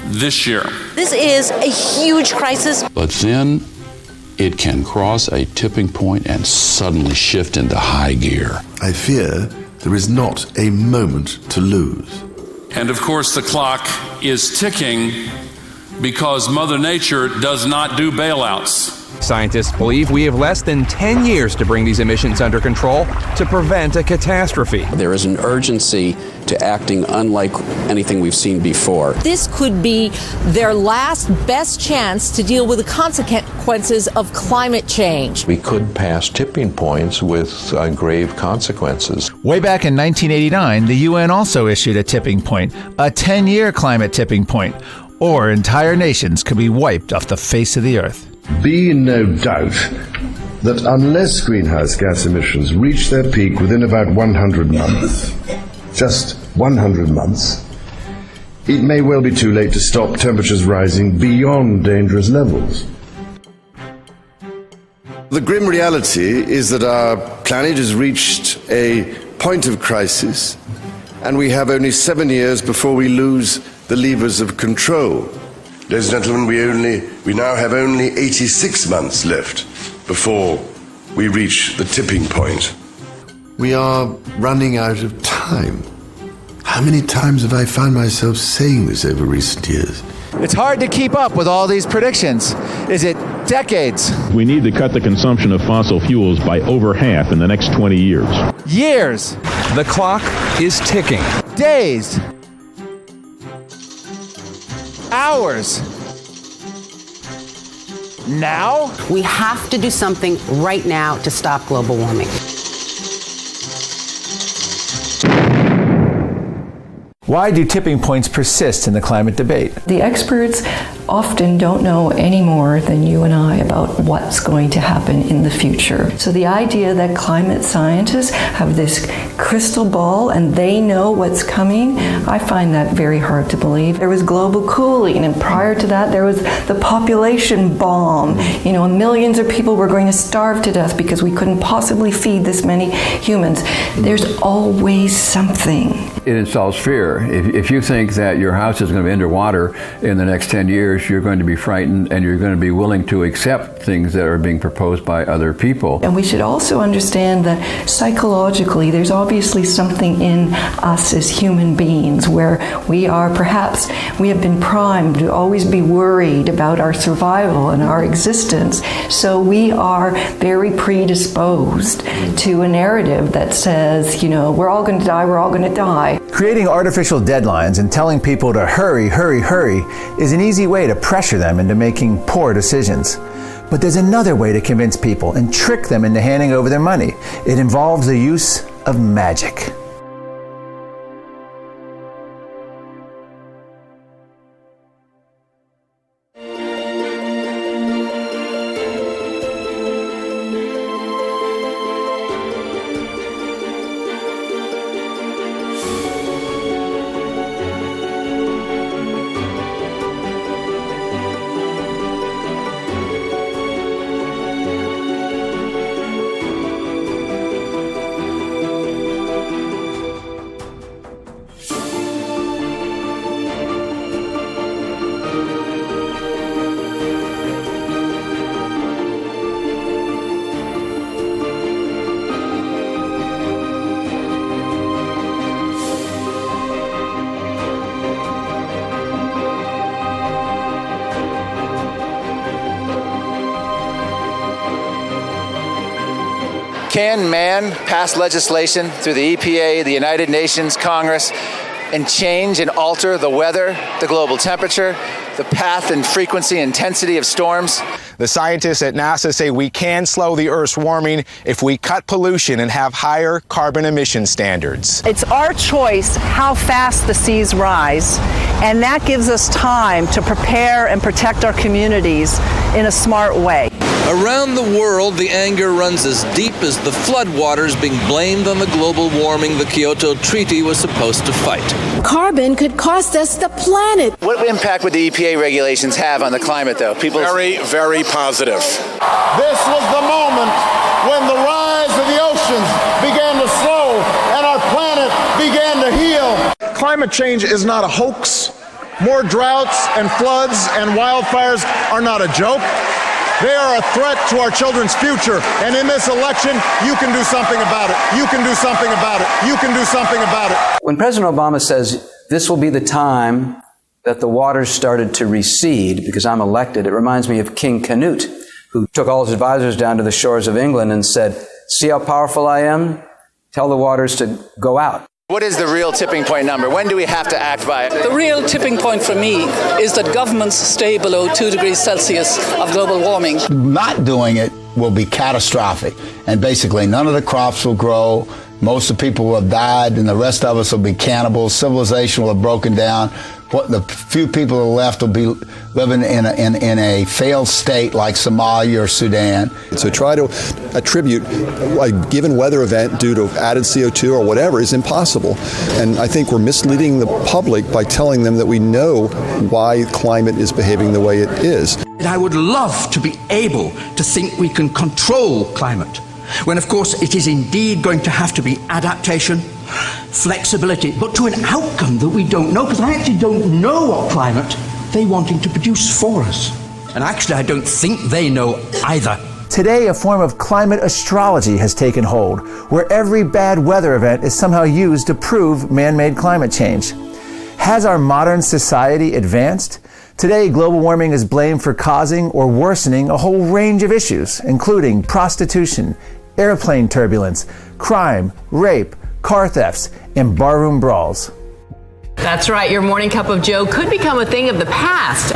S12: this year.
S10: This is a huge crisis.
S13: But then it can cross a tipping point and suddenly shift into high gear.
S14: I fear there is not a moment to lose.
S12: And of course, the clock is ticking because Mother Nature does not do bailouts.
S15: Scientists believe we have less than 10 years to bring these emissions under control to prevent a catastrophe.
S16: There is an urgency to acting unlike anything we've seen before.
S17: This could be their last best chance to deal with the consequences of climate change.
S25: We could pass tipping points with grave consequences.
S9: Way back in 1989, the UN also issued a tipping point, a 10-year climate tipping point, or entire nations could be wiped off the face of the earth.
S26: Be in no doubt that unless greenhouse gas emissions reach their peak within about 100 months, just 100 months, it may well be too late to stop temperatures rising beyond dangerous levels.
S14: The grim reality is that our planet has reached a point of crisis, and we have only 7 years before we lose the levers of control. Ladies and gentlemen, we now have only 86 months left before we reach the tipping point.
S26: We are running out of time. How many times have I found myself saying this over recent years?
S7: It's hard to keep up with all these predictions. Is it decades?
S27: We need to cut the consumption of fossil fuels by over half in the next 20 years.
S7: Years.
S15: The clock is ticking.
S7: Days. Hours. Now?
S28: We have to do something right now to stop global warming.
S9: Why do tipping points persist in the climate debate?
S30: The experts often don't know any more than you and I about what's going to happen in the future. So the idea that climate scientists have this crystal ball and they know what's coming, I find that very hard to believe. There was global cooling, and prior to that there was the population bomb. You know, millions of people were going to starve to death because we couldn't possibly feed this many humans. There's always something.
S33: It installs fear. If you think that your house is going to be underwater in the next 10 years,
S1: course, you're going to be frightened and you're going to be willing to accept things that are being proposed by other people.
S30: And we should also understand that psychologically, there's obviously something in us as human beings where we have been primed to always be worried about our survival and our existence. So we are very predisposed to a narrative that says, we're all going to die, we're all going to die.
S9: Creating artificial deadlines and telling people to hurry, hurry, hurry is an easy way to pressure them into making poor decisions. But there's another way to convince people and trick them into handing over their money. It involves the use of magic.
S7: Can man pass legislation through the EPA, the United Nations, Congress, and change and alter the weather, the global temperature, the path and frequency, intensity of storms?
S2: The scientists at NASA say we can slow the Earth's warming if we cut pollution and have higher carbon emission standards.
S3: It's our choice how fast the seas rise, and that gives us time to prepare and protect our communities in a smart way.
S4: Around the world, the anger runs as deep as the floodwaters being blamed on the global warming the Kyoto Treaty was supposed to fight.
S8: Carbon could cost us the planet.
S7: What impact would the EPA regulations have on the climate, though?
S11: Very, very positive. This was the moment when the rise of the oceans began to slow and our planet began to heal. Climate change is not a hoax. More droughts and floods and wildfires are not a joke. They are a threat to our children's future. And in this election, you can do something about it. You can do something about it. You can do something about it.
S19: When President Obama says this will be the time that the waters started to recede because I'm elected, it reminds me of King Canute, who took all his advisors down to the shores of England and said, "See how powerful I am? Tell the waters to go out."
S7: What is the real tipping point number? When do we have to act by it?
S21: The real tipping point for me is that governments stay below 2 degrees Celsius of global warming.
S22: Not doing it will be catastrophic. And basically, none of the crops will grow. Most of the people will have died, and the rest of us will be cannibals. Civilization will have broken down. What the few people who are left will be living in a failed state like Somalia or Sudan.
S25: So try to attribute a given weather event due to added CO2 or whatever is impossible. And I think we're misleading the public by telling them that we know why climate is behaving the way it is.
S23: I would love to be able to think we can control climate, when of course it is indeed going to have to be adaptation, flexibility, but to an outcome that we don't know, because I actually don't know what climate they're wanting to produce for us. And actually I don't think they know either.
S9: Today, a form of climate astrology has taken hold, where every bad weather event is somehow used to prove man-made climate change. Has our modern society advanced? Today, global warming is blamed for causing or worsening a whole range of issues, including prostitution, airplane turbulence, crime, rape, car thefts, and barroom brawls.
S29: That's right, your morning cup of Joe could become a thing of the past.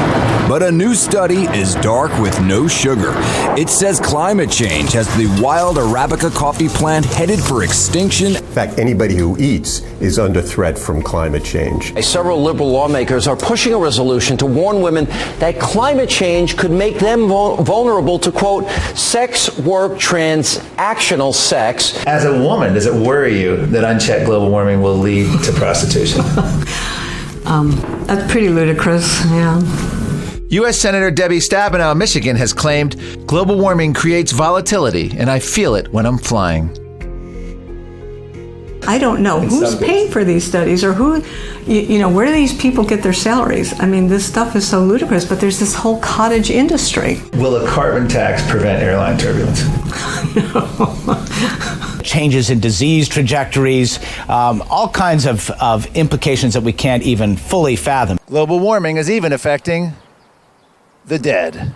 S32: But a new study is dark with no sugar. It says climate change has the wild Arabica coffee plant headed for extinction.
S33: In fact, anybody who eats is under threat from climate change.
S16: Several liberal lawmakers are pushing a resolution to warn women that climate change could make them vulnerable to, quote, sex work transactional sex.
S9: As a woman, does it worry you that unchecked global warming will lead to prostitution?
S6: That's pretty ludicrous, yeah.
S7: U.S. Senator Debbie Stabenow of Michigan has claimed, global warming creates volatility, and I feel it when I'm flying.
S6: I don't know who's paying for these studies or who, where do these people get their salaries? I mean, this stuff is so ludicrous, but there's this whole cottage industry.
S9: Will a carbon tax prevent airline turbulence?
S5: Changes in disease trajectories, all kinds of implications that we can't even fully fathom.
S7: Global warming is even affecting the dead.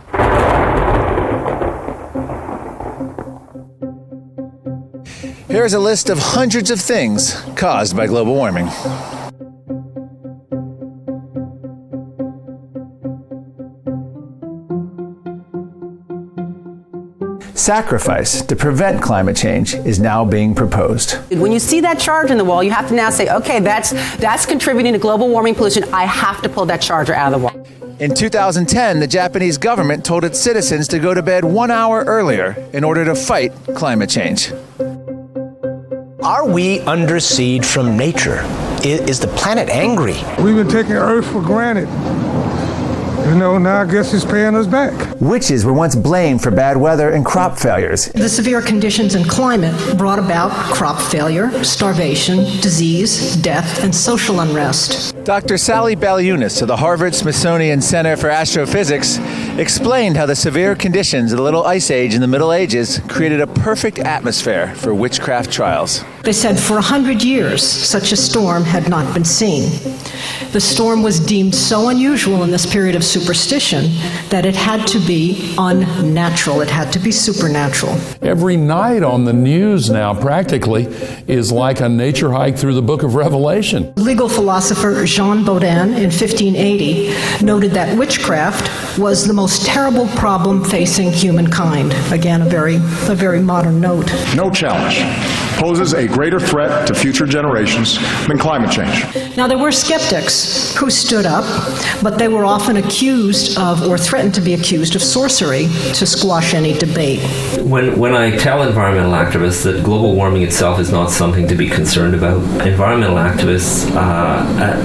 S7: Here's a list of hundreds of things caused by global warming. Sacrifice to prevent climate change is now being proposed.
S28: When you see that charge in the wall, you have to now say, okay, that's contributing to global warming pollution. I have to pull that charger out of the wall.
S7: In 2010, the Japanese government told its citizens to go to bed 1 hour earlier in order to fight climate change.
S5: Are we under siege from nature? Is the planet angry?
S10: We've been taking Earth for granted. Now I guess it's paying us back.
S9: Witches were once blamed for bad weather and crop failures.
S12: The severe conditions and climate brought about crop failure, starvation, disease, death, and social unrest.
S7: Dr. Sally Baliunas of the Harvard-Smithsonian Center for Astrophysics explained how the severe conditions of the Little Ice Age in the Middle Ages created a perfect atmosphere for witchcraft trials.
S12: They said for 100 years, such a storm had not been seen. The storm was deemed so unusual in this period of superstition that it had to be unnatural. It had to be supernatural.
S13: Every night on the news now practically is like a nature hike through the book of Revelation.
S12: Legal philosopher Jean Baudin in 1580 noted that witchcraft was the most terrible problem facing humankind. Again, a very modern note.
S11: No challenge poses a greater threat to future generations than climate change.
S12: Now, there were skeptics who stood up, but they were often accused of, or threatened to be accused of, sorcery to squash any debate.
S14: When I tell environmental activists that global warming itself is not something to be concerned about, environmental activists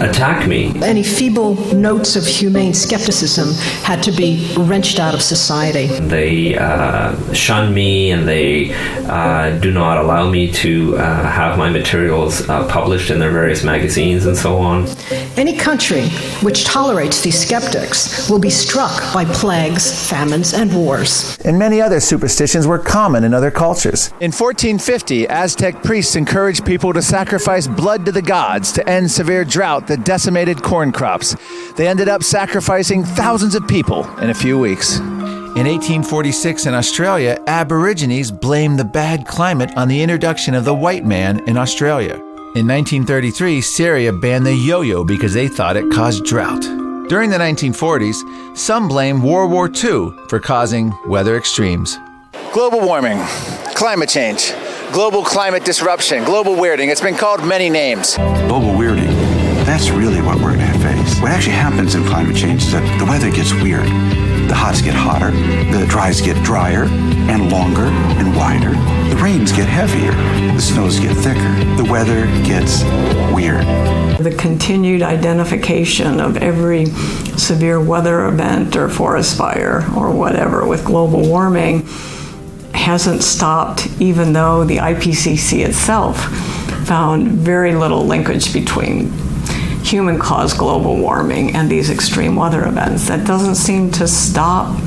S14: attack me.
S12: Any feeble notes of humane skepticism had to be wrenched out of society.
S14: They shun me and they do not allow me to have my materials published in their various magazines and so on.
S12: Any country which tolerates these skeptics will be struck by plagues, famines, and wars.
S9: And many other superstitions were common in other cultures.
S7: In 1450, Aztec priests encouraged people to sacrifice blood to the gods to end severe drought that decimated corn crops. They ended up sacrificing thousands of people in a few weeks. In 1846 in Australia, Aborigines blamed the bad climate on the introduction of the white man in Australia. In 1933, Syria banned the yo-yo because they thought it caused drought. During the 1940s, some blamed World War II for causing weather extremes. Global warming, climate change, global climate disruption, global weirding. It's been called many names.
S15: Global weirding, that's really what we're going to face. What actually happens in climate change is that the weather gets weird. The hots get hotter, the dries get drier and longer and wider. The rains get heavier, the snows get thicker. The weather gets weird.
S6: The continued identification of every severe weather event or forest fire or whatever with global warming hasn't stopped, even though the IPCC itself found very little linkage between human-caused global warming and these extreme weather events. That doesn't seem to stop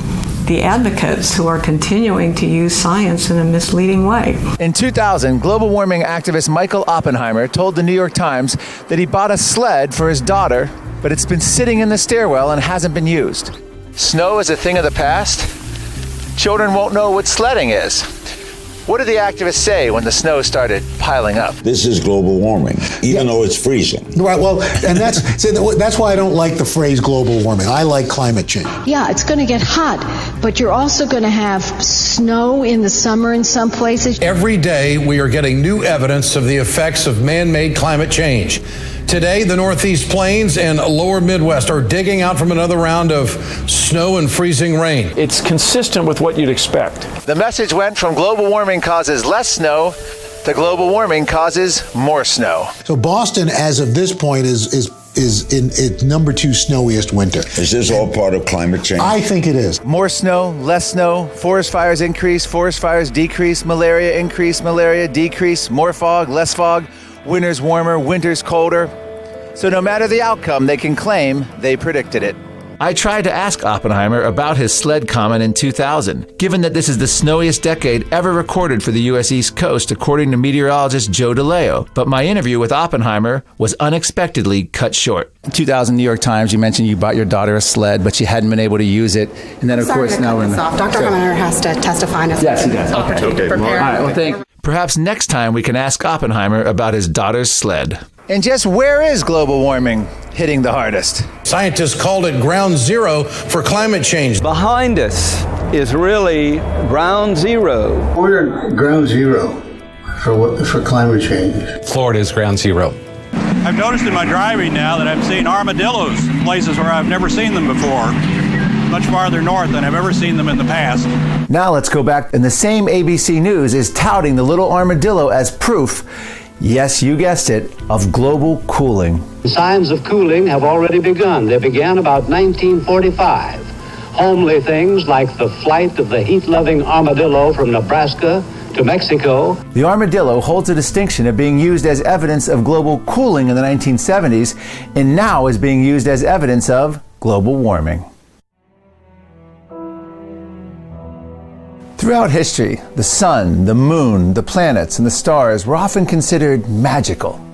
S6: the advocates who are continuing to use science in a misleading way.
S7: In 2000, global warming activist Michael Oppenheimer told the New York Times that he bought a sled for his daughter, but it's been sitting in the stairwell and hasn't been used. Snow is a thing of the past? Children won't know what sledding is. What did the activists say when the snow started piling up?
S17: This is global warming, even though it's freezing.
S18: Right, well, and that's why I don't like the phrase global warming. I like climate change.
S8: Yeah, it's going to get hot, but you're also going to have snow in the summer in some places.
S20: Every day we are getting new evidence of the effects of man-made climate change. Today, the Northeast Plains and lower Midwest are digging out from another round of snow and freezing rain.
S24: It's consistent with what you'd expect.
S7: The message went from global warming causes less snow to global warming causes more snow.
S18: So Boston, as of this point, is in its number 2 snowiest winter.
S17: Is this all part of climate change?
S18: I think it is.
S7: More snow, less snow, forest fires increase, forest fires decrease, malaria increase, malaria decrease, more fog, less fog. Winter's warmer, winter's colder. So no matter the outcome, they can claim they predicted it. I tried to ask Oppenheimer about his sled comment in 2000, given that this is the snowiest decade ever recorded for the U.S. East Coast, according to meteorologist Joe DeLeo. But my interview with Oppenheimer was unexpectedly cut short. 2000 New York Times, you mentioned you bought your daughter a sled, but she hadn't been able to use it. And then, of course, now we're in
S1: Dr. Oppenheimer has to testify in his
S7: Yes, he does. Okay.
S1: Prepare.
S7: All right, well, thank you. Perhaps next time we can ask Oppenheimer about his daughter's sled. And just where is global warming hitting the hardest?
S20: Scientists called it ground zero for climate change.
S2: Behind us is really ground zero.
S3: We're ground zero for climate change.
S4: Florida is ground zero.
S19: I've noticed in my driving now that I'm seeing armadillos, places where I've never seen them before, much farther north than I've ever seen them in the past.
S9: Now let's go back, and the same ABC News is touting the little armadillo as proof, yes, you guessed it, of global cooling.
S21: The signs of cooling have already begun. They began about 1945. Homely things like the flight of the heat-loving armadillo from Nebraska to Mexico.
S9: The armadillo holds a distinction of being used as evidence of global cooling in the 1970s, and now is being used as evidence of global warming. Throughout history, the sun, the moon, the planets, and the stars were often considered magical.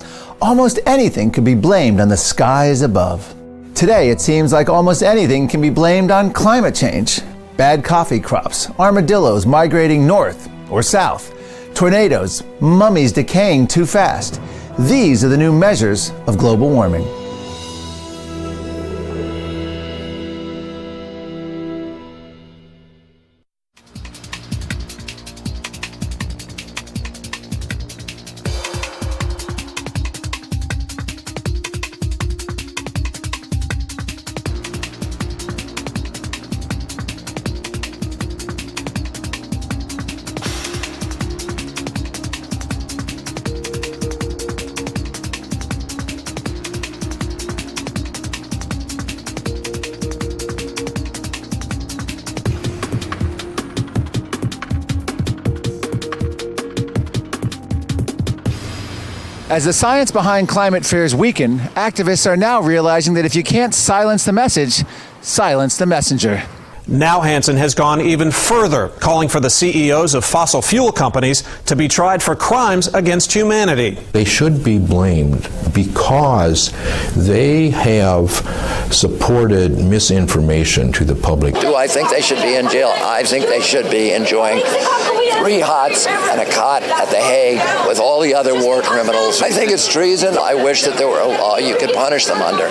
S9: Almost anything could be blamed on the skies above. Today, it seems like almost anything can be blamed on climate change. Bad coffee crops, armadillos migrating north or south, tornadoes, mummies decaying too fast. These are the new measures of global warming.
S7: As the science behind climate fears weaken, activists are now realizing that if you can't silence the message, silence the messenger.
S22: Now Hansen has gone even further, calling for the CEOs of fossil fuel companies to be tried for crimes against humanity.
S23: They should be blamed because they have supported misinformation to the public.
S25: Do I think they should be in jail? I think they should be enjoying 3 hots and a cot at The Hague with all the other war criminals. I think it's treason. I wish that there were a law you could punish them under.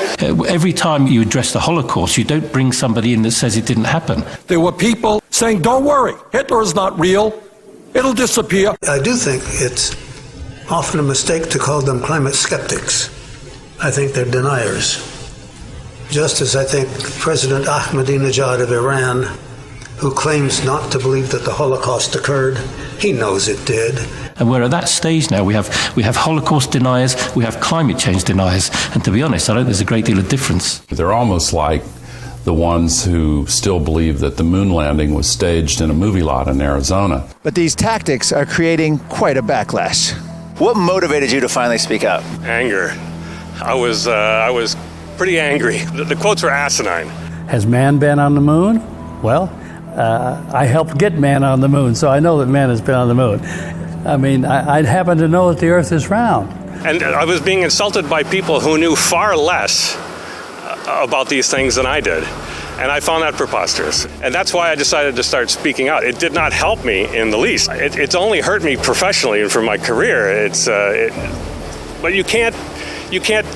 S26: Every time you address the Holocaust, you don't bring somebody in that says it didn't happen.
S27: There were people saying, don't worry, Hitler is not real. It'll disappear.
S3: I do think it's often a mistake to call them climate skeptics. I think they're deniers. Just as I think President Ahmadinejad of Iran, who claims not to believe that the Holocaust occurred, he knows it did.
S26: And we're at that stage now. We have Holocaust deniers, we have climate change deniers, and to be honest, I don't think there's a great deal of difference.
S13: They're almost like the ones who still believe that the moon landing was staged in a movie lot in Arizona.
S7: But these tactics are creating quite a backlash. What motivated you to finally speak out?
S30: Anger. I was pretty angry. The quotes were asinine.
S31: Has man been on the moon? Well, I helped get man on the moon, so I know that man has been on the moon. I mean, I happen to know that the Earth is round.
S30: And I was being insulted by people who knew far less about these things than I did. And I found that preposterous. And that's why I decided to start speaking out. It did not help me in the least. It's only hurt me professionally and for my career. But you can't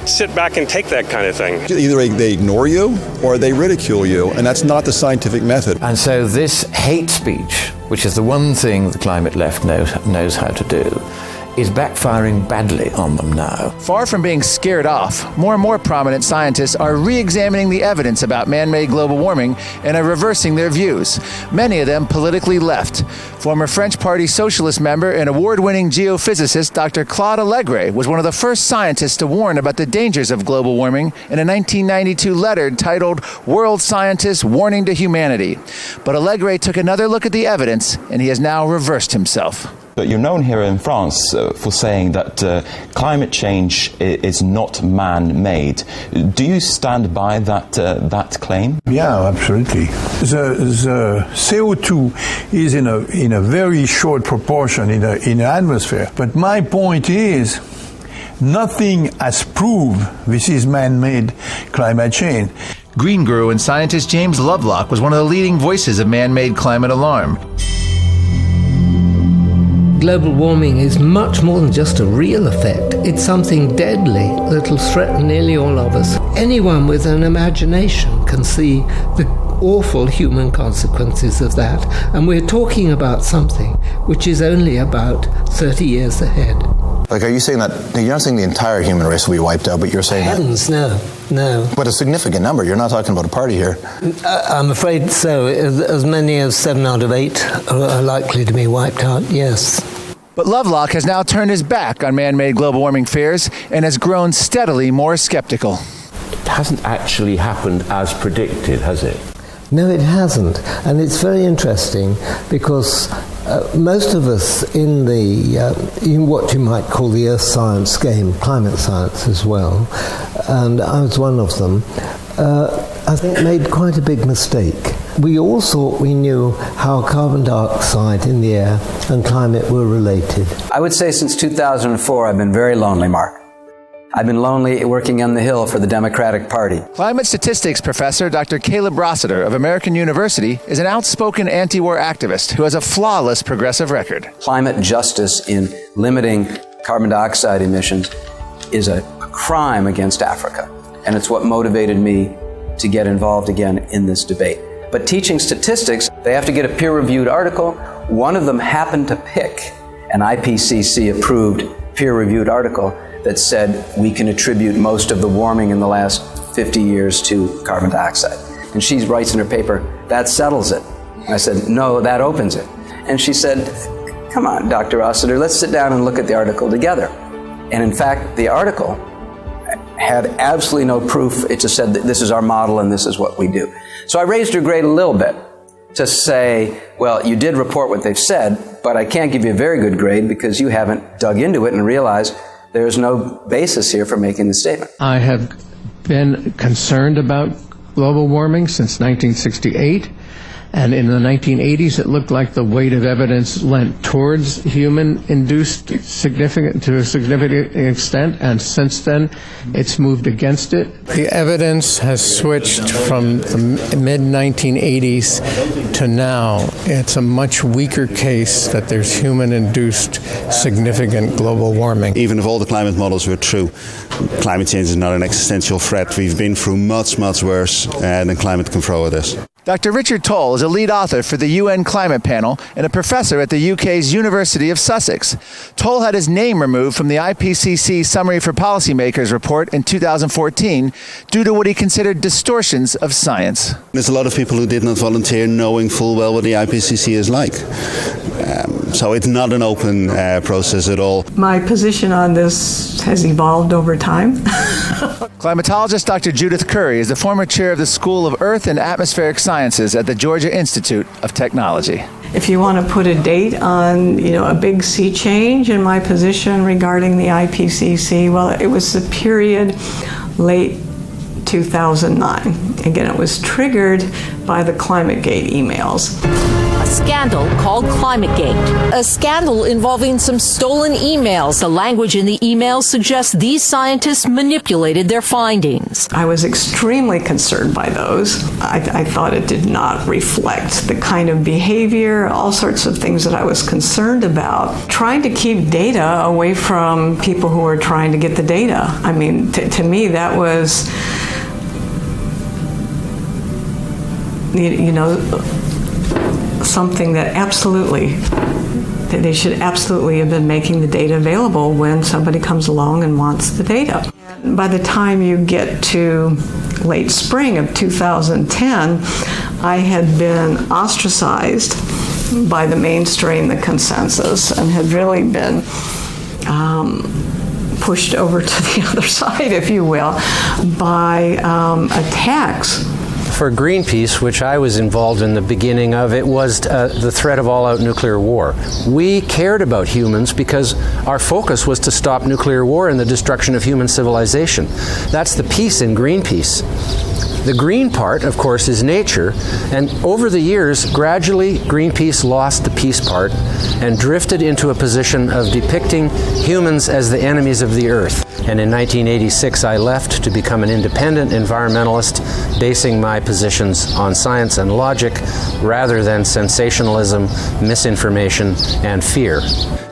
S30: sit back and take that kind of thing.
S34: Either they ignore you or they ridicule you, and that's not the scientific method.
S35: And so this hate speech, which is the one thing the climate left knows how to do, is backfiring badly on them now.
S7: Far from being scared off, more and more prominent scientists are re-examining the evidence about man-made global warming and are reversing their views, many of them politically left. Former French Party Socialist member and award-winning geophysicist Dr. Claude Allègre was one of the first scientists to warn about the dangers of global warming in a 1992 letter titled World Scientists Warning to Humanity. But Allègre took another look at the evidence, and he has now reversed himself.
S4: But you're known here in France for saying that climate change is not man-made. Do you stand by that claim?
S5: Yeah, absolutely. The CO2 is in a very short proportion in the atmosphere. But my point is, nothing has proved this is man-made climate change.
S9: Green guru and scientist James Lovelock was one of the leading voices of man-made climate alarm.
S6: Global warming is much more than just a real effect. It's something deadly that'll threaten nearly all of us. Anyone with an imagination can see the awful human consequences of that. And we're talking about something which is only about 30 years ahead.
S8: Like, are you saying that you're not saying the entire human race will be wiped out, but you're saying
S6: Heavens, no.
S8: But a significant number. You're not talking about a party here.
S6: I'm afraid so. As many as 7 out of 8 are likely to be wiped out, yes.
S9: But Lovelock has now turned his back on man-made global warming fears and has grown steadily more skeptical.
S10: It hasn't actually happened as predicted, has it?
S6: No, it hasn't. And it's very interesting because most of us in what you might call the earth science game, climate science as well, and I was one of them, I think made quite a big mistake. We all thought we knew how carbon dioxide in the air and climate were related.
S11: I would say since 2004 I've been very lonely, Mark. I've been lonely working on the Hill for the Democratic Party.
S9: Climate statistics professor Dr. Caleb Rossiter of American University is an outspoken anti-war activist who has a flawless progressive record.
S11: Climate justice in limiting carbon dioxide emissions is a crime against Africa, and it's what motivated me to get involved again in this debate. But teaching statistics, they have to get a peer-reviewed article. One of them happened to pick an IPCC-approved peer-reviewed article that said we can attribute most of the warming in the last 50 years to carbon dioxide. And she writes in her paper, that settles it. I said, no, that opens it. And she said, come on, Dr. Rossiter, let's sit down and look at the article together. And in fact, the article had absolutely no proof. It just said that this is our model and this is what we do. So I raised her grade a little bit to say, well, you did report what they've said, but I can't give you a very good grade because you haven't dug into it and realized there's no basis here for making the statement.
S12: I have been concerned about global warming since 1968. And in the 1980s, it looked like the weight of evidence lent towards human-induced to a significant extent, and since then, it's moved against it. The evidence has switched from the mid-1980s to now. It's a much weaker case that there's human-induced significant global warming.
S14: Even if all the climate models were true, climate change is not an existential threat. We've been through much, much worse than climate can throw at us.
S9: Dr. Richard Toll is a lead author for the UN Climate Panel and a professor at the UK's University of Sussex. Toll had his name removed from the IPCC Summary for Policymakers report in 2014 due to what he considered distortions of science.
S14: There's a lot of people who did not volunteer knowing full well what the IPCC is like. So it's not an open process at all.
S15: My position on this has evolved over time.
S9: Climatologist Dr. Judith Curry is the former chair of the School of Earth and Atmospheric Sciences at the Georgia Institute of Technology.
S15: If you want to put a date on, a big sea change in my position regarding the IPCC, well, it was the period late 2009. Again, it was triggered by the ClimateGate emails.
S16: A scandal called ClimateGate. A scandal involving some stolen emails. The language in the emails suggests these scientists manipulated their findings.
S15: I was extremely concerned by those. I thought it did not reflect the kind of behavior, all sorts of things that I was concerned about. Trying to keep data away from people who are trying to get the data. I mean, to me, that was, something that they should absolutely have been making the data available when somebody comes along and wants the data. By the time you get to late spring of 2010, I had been ostracized by the mainstream, the consensus, and had really been pushed over to the other side, if you will, by attacks
S1: For Greenpeace, which I was involved in the beginning of, it was the threat of all-out nuclear war. We cared about humans because our focus was to stop nuclear war and the destruction of human civilization. That's the peace in Greenpeace. The green part, of course, is nature, and over the years, gradually, Greenpeace lost the peace part and drifted into a position of depicting humans as the enemies of the earth. And in 1986, I left to become an independent environmentalist, basing my positions on science and logic rather than sensationalism, misinformation, and fear.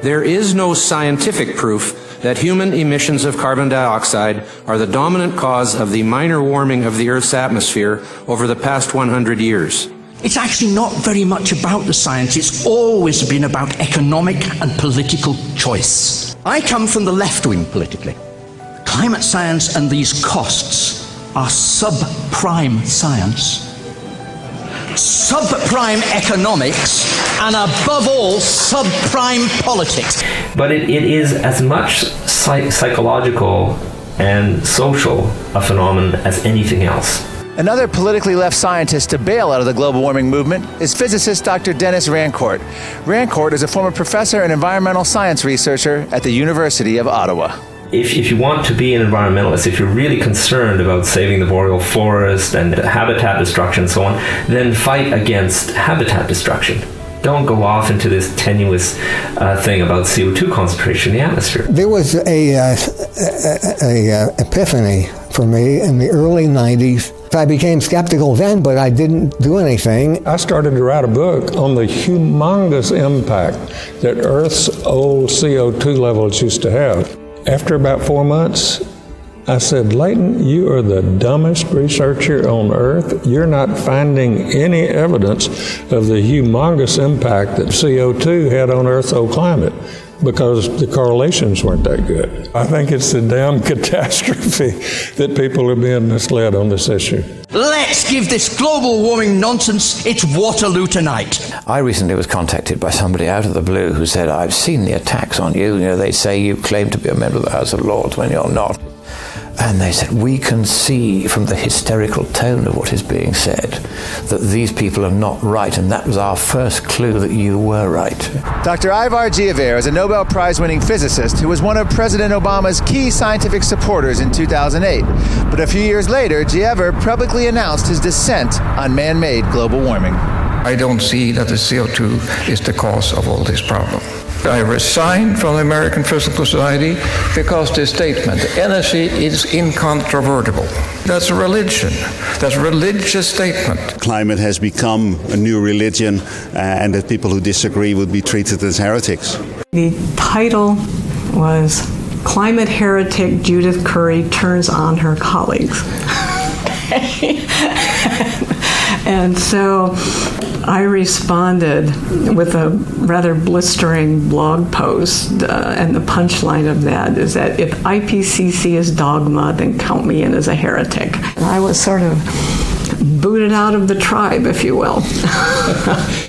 S2: There is no scientific proof that human emissions of carbon dioxide are the dominant cause of the minor warming of the Earth's atmosphere over the past 100 years.
S17: It's actually not very much about the science. It's always been about economic and political choice. I come from the left wing politically. Climate science and these costs are subprime science, subprime economics, and above all, subprime politics.
S18: But it is as much psychological and social a phenomenon as anything else.
S7: Another politically left scientist to bail out of the global warming movement is physicist Dr. Dennis Rancourt. Rancourt is a former professor and environmental science researcher at the University of Ottawa.
S18: If you want to be an environmentalist, if you're really concerned about saving the boreal forest and habitat destruction and so on, then fight against habitat destruction. Don't go off into this tenuous thing about CO2 concentration in the atmosphere.
S19: There was a epiphany for me in the early 90s. I became skeptical then, but I didn't do anything.
S27: I started to write a book on the humongous impact that Earth's old CO2 levels used to have. After about 4 months, I said, Leighton, you are the dumbest researcher on Earth. You're not finding any evidence of the humongous impact that CO2 had on Earth's old climate because the correlations weren't that good. I think it's a damn catastrophe that people are being misled on this issue.
S17: Let's give this global warming nonsense its Waterloo tonight.
S35: I recently was contacted by somebody out of the blue who said, I've seen the attacks on you. You know, they say you claim to be a member of the House of Lords when you're not. And they said, we can see from the hysterical tone of what is being said that these people are not right, and that was our first clue that you were right.
S7: Dr. Ivar Giaever is a Nobel Prize-winning physicist who was one of President Obama's key scientific supporters in 2008. But a few years later, Giaever publicly announced his dissent on man-made global warming.
S20: I don't see that the CO2 is the cause of all this problem. I resigned from the American Physical Society because this statement, energy is incontrovertible. That's a religion. That's a religious statement.
S14: Climate has become a new religion, and that people who disagree would be treated as heretics.
S15: The title was Climate Heretic Judith Curry Turns on Her Colleagues. And so I responded with a rather blistering blog post, and the punchline of that is that if IPCC is dogma, then count me in as a heretic. And I was sort of booted out of the tribe, if you will.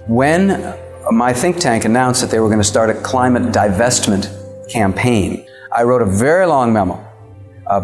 S11: When my think tank announced that they were going to start a climate divestment campaign, I wrote a very long memo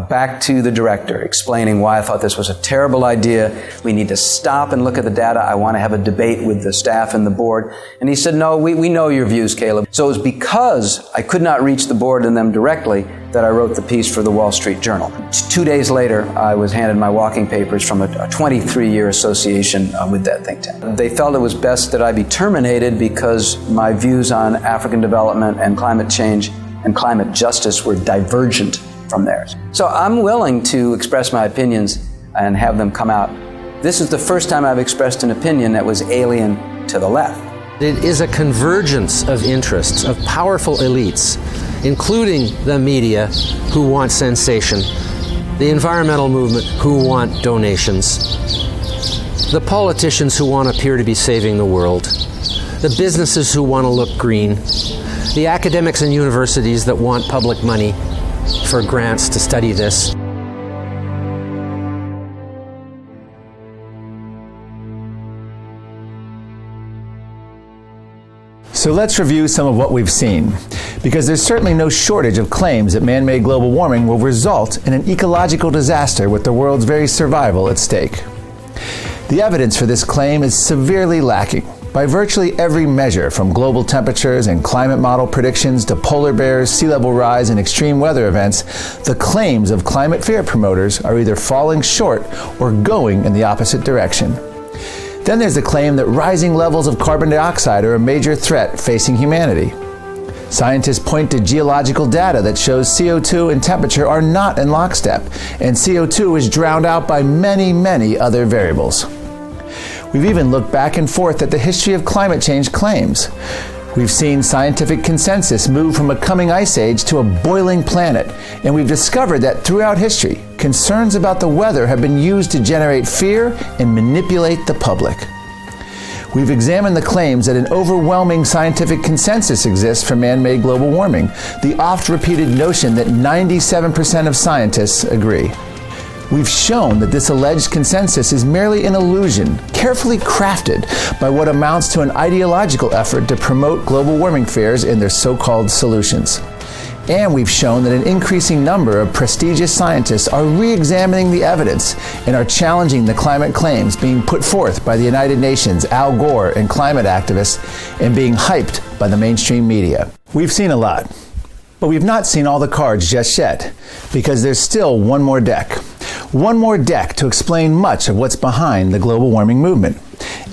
S11: back to the director explaining why I thought this was a terrible idea. We need to stop and look at the data. I want to have a debate with the staff and the board. And he said, no, we know your views, Caleb. So it was because I could not reach the board and them directly that I wrote the piece for the Wall Street Journal. 2 days later, I was handed my walking papers from a 23-year association with that think tank. They felt it was best that I be terminated because my views on African development and climate change and climate justice were divergent from theirs. So I'm willing to express my opinions and have them come out. This is the first time I've expressed an opinion that was alien to the left.
S1: It is a convergence of interests, of powerful elites, including the media, who want sensation, the environmental movement, who want donations, the politicians who want to appear to be saving the world, the businesses who want to look green, the academics and universities that want public money for grants to study this.
S9: So let's review some of what we've seen, because there's certainly no shortage of claims that man-made global warming will result in an ecological disaster with the world's very survival at stake. The evidence for this claim is severely lacking. By virtually every measure, from global temperatures and climate model predictions to polar bears, sea level rise, and extreme weather events, the claims of climate fear promoters are either falling short or going in the opposite direction. Then there's the claim that rising levels of carbon dioxide are a major threat facing humanity. Scientists point to geological data that shows CO2 and temperature are not in lockstep, and CO2 is drowned out by many, many other variables. We've even looked back and forth at the history of climate change claims. We've seen scientific consensus move from a coming ice age to a boiling planet, and we've discovered that throughout history, concerns about the weather have been used to generate fear and manipulate the public. We've examined the claims that an overwhelming scientific consensus exists for man-made global warming, the oft-repeated notion that 97% of scientists agree. We've shown that this alleged consensus is merely an illusion, carefully crafted by what amounts to an ideological effort to promote global warming fears in their so-called solutions. And we've shown that an increasing number of prestigious scientists are re-examining the evidence and are challenging the climate claims being put forth by the United Nations, Al Gore, and climate activists, and being hyped by the mainstream media. We've seen a lot, but we've not seen all the cards just yet, because there's still one more deck. One more deck to explain much of what's behind the global warming movement.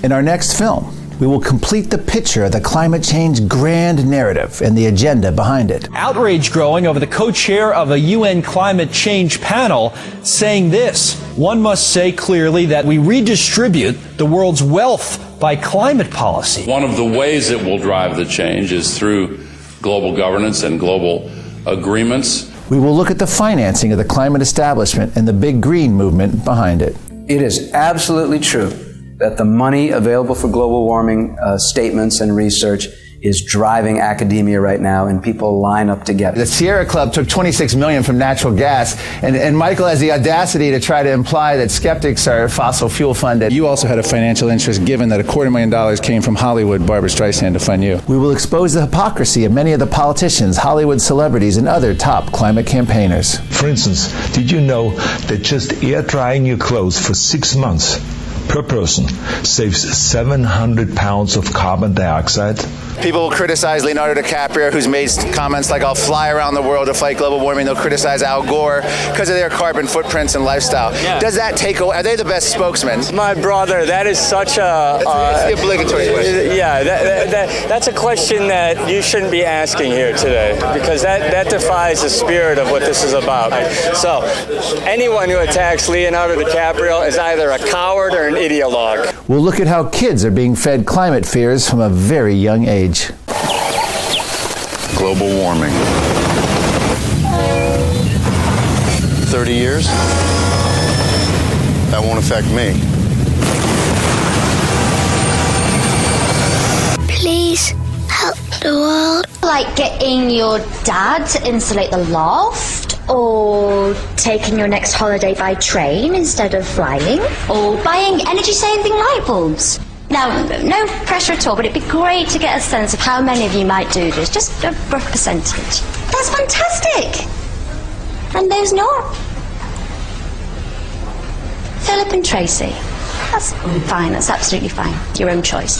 S9: In our next film, we will complete the picture of the climate change grand narrative and the agenda behind it.
S3: Outrage growing over the co-chair of a UN climate change panel saying this: one must say clearly that we redistribute the world's wealth by climate policy.
S13: One of the ways it will drive the change is through global governance and global agreements.
S9: We will look at the financing of the climate establishment and the big green movement behind it.
S11: It is absolutely true that the money available for global warming statements and research is driving academia right now, and people line up to get it.
S9: The Sierra Club took $26 million from natural gas, and Michael has the audacity to try to imply that skeptics are fossil fuel funded.
S21: You also had a financial interest, given that $250,000 came from Hollywood, Barbara Streisand, to fund you.
S9: We will expose the hypocrisy of many of the politicians, Hollywood celebrities, and other top climate campaigners.
S22: For instance, did you know that just air drying your clothes for 6 months per person saves 700 pounds of carbon dioxide?
S7: People criticize Leonardo DiCaprio, who's made comments like, I'll fly around the world to fight global warming. They'll criticize Al Gore because of their carbon footprints and lifestyle. Yeah. Does that take away? Are they the best spokesmen?
S23: My brother, that is such a...
S7: That's the obligatory question.
S23: Yeah, that's a question that you shouldn't be asking here today, because that defies the spirit of what this is about. So, anyone who attacks Leonardo DiCaprio is either a coward or an ideologue.
S9: We'll look at how kids are being fed climate fears from a very young age.
S13: Global warming. 30 years? That won't affect me.
S24: Please help the world. Like getting your dad to insulate the loft, or taking your next holiday by train instead of flying, or buying energy-saving light bulbs. Now, no pressure at all, but it'd be great to get a sense of how many of you might do this, just a rough percentage. That's fantastic! And those not? Philip and Tracy. That's fine, that's absolutely fine. Your own choice.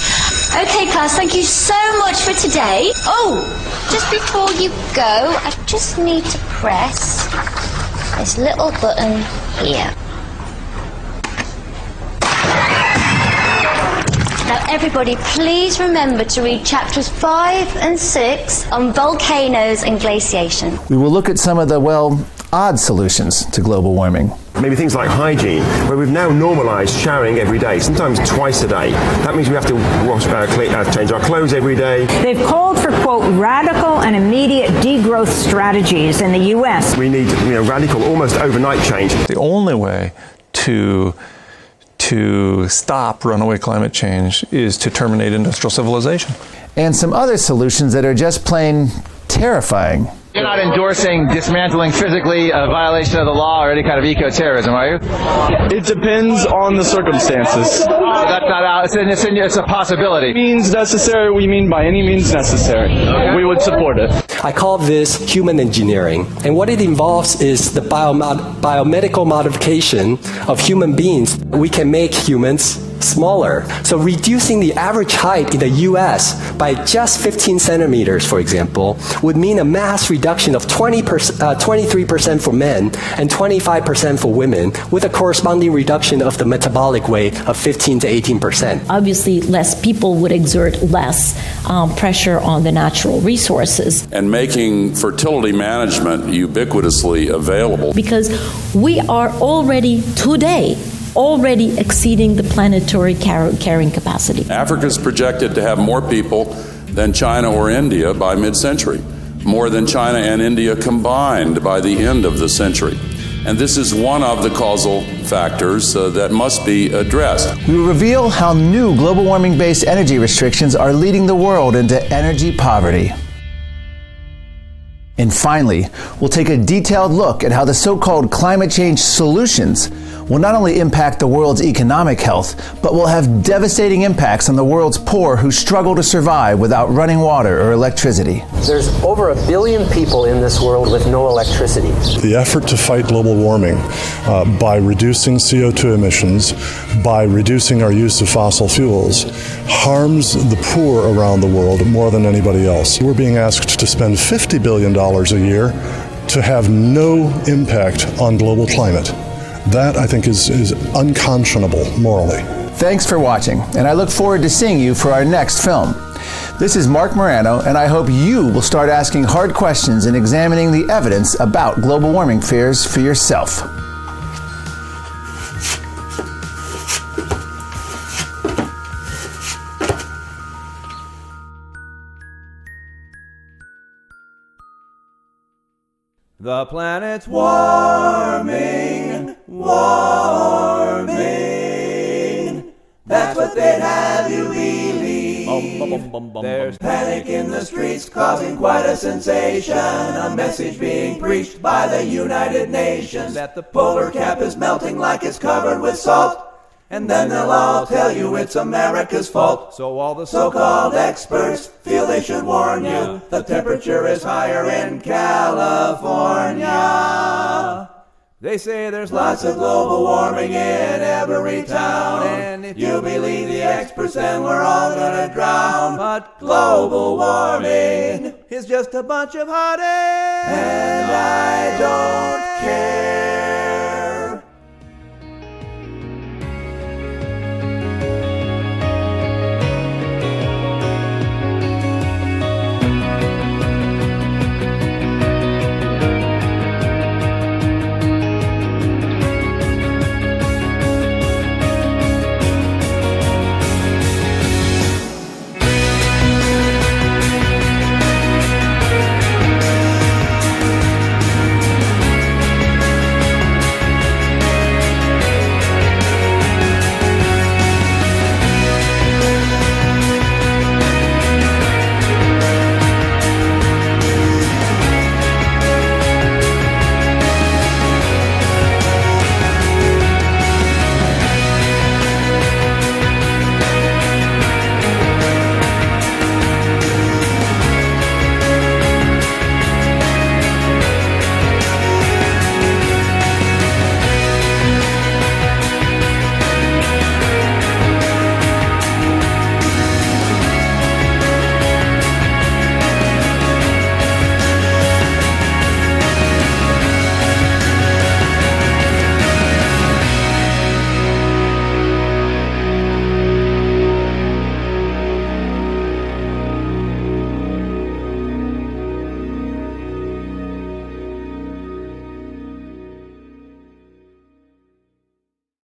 S24: Okay, class, thank you so much for today. Oh, just before you go, I just need to press this little button here. Now, everybody, please remember to read chapters 5 and 6 on volcanoes and glaciation.
S9: We will look at some of the, odd solutions to global warming.
S25: Maybe things like hygiene, where we've now normalised showering every day, sometimes twice a day. That means we have to change our clothes every day.
S26: They've called for, quote, radical and immediate degrowth strategies in the U.S.
S25: We need, radical, almost overnight change.
S27: The only way to stop runaway climate change is to terminate industrial civilization.
S9: And some other solutions that are just plain terrifying. You're not endorsing dismantling physically a violation of the law or any kind of eco-terrorism, are you?
S28: It depends on the circumstances.
S9: So that's not out. It's a possibility.
S28: Means necessary, we mean by any means necessary. Okay. We would support it.
S29: I call this human engineering. And what it involves is the biomedical modification of human beings. We can make humans smaller. So reducing the average height in the US by just 15 centimeters, for example, would mean a mass reduction of 23% for men and 25% for women, with a corresponding reduction of the metabolic weight of 15 to 18%.
S2: Obviously, less people would exert less pressure on the natural resources.
S13: And making fertility management ubiquitously available.
S2: Because we are already exceeding the planetary carrying capacity.
S13: Africa is projected to have more people than China or India by mid-century, more than China and India combined by the end of the century. And this is one of the causal factors that must be addressed.
S9: We will reveal how new global warming-based energy restrictions are leading the world into energy poverty. And finally, we'll take a detailed look at how the so-called climate change solutions will not only impact the world's economic health, but will have devastating impacts on the world's poor who struggle to survive without running water or electricity.
S1: There's over 1 billion people in this world with no electricity.
S4: The effort to fight global warming by reducing CO2 emissions, by reducing our use of fossil fuels, harms the poor around the world more than anybody else. We're being asked to spend $50 billion a year to have no impact on global climate. That, I think, is unconscionable morally.
S9: Thanks for watching, and I look forward to seeing you for our next film. This is Mark Morano, and I hope you will start asking hard questions and examining the evidence about global warming fears for yourself.
S5: The planet's warming, warming. That's what they'd have you believe. There's panic in the streets causing quite a sensation. A message being preached by the United Nations that the polar cap is melting like it's covered with salt. And then they'll all tell you it's America's fault. So all the so-called experts feel they should warn you. The temperature is higher in California. They say there's lots of global warming in every town. And if you believe the experts, then we're all gonna drown. But global warming is just a bunch of hot air. And I don't care.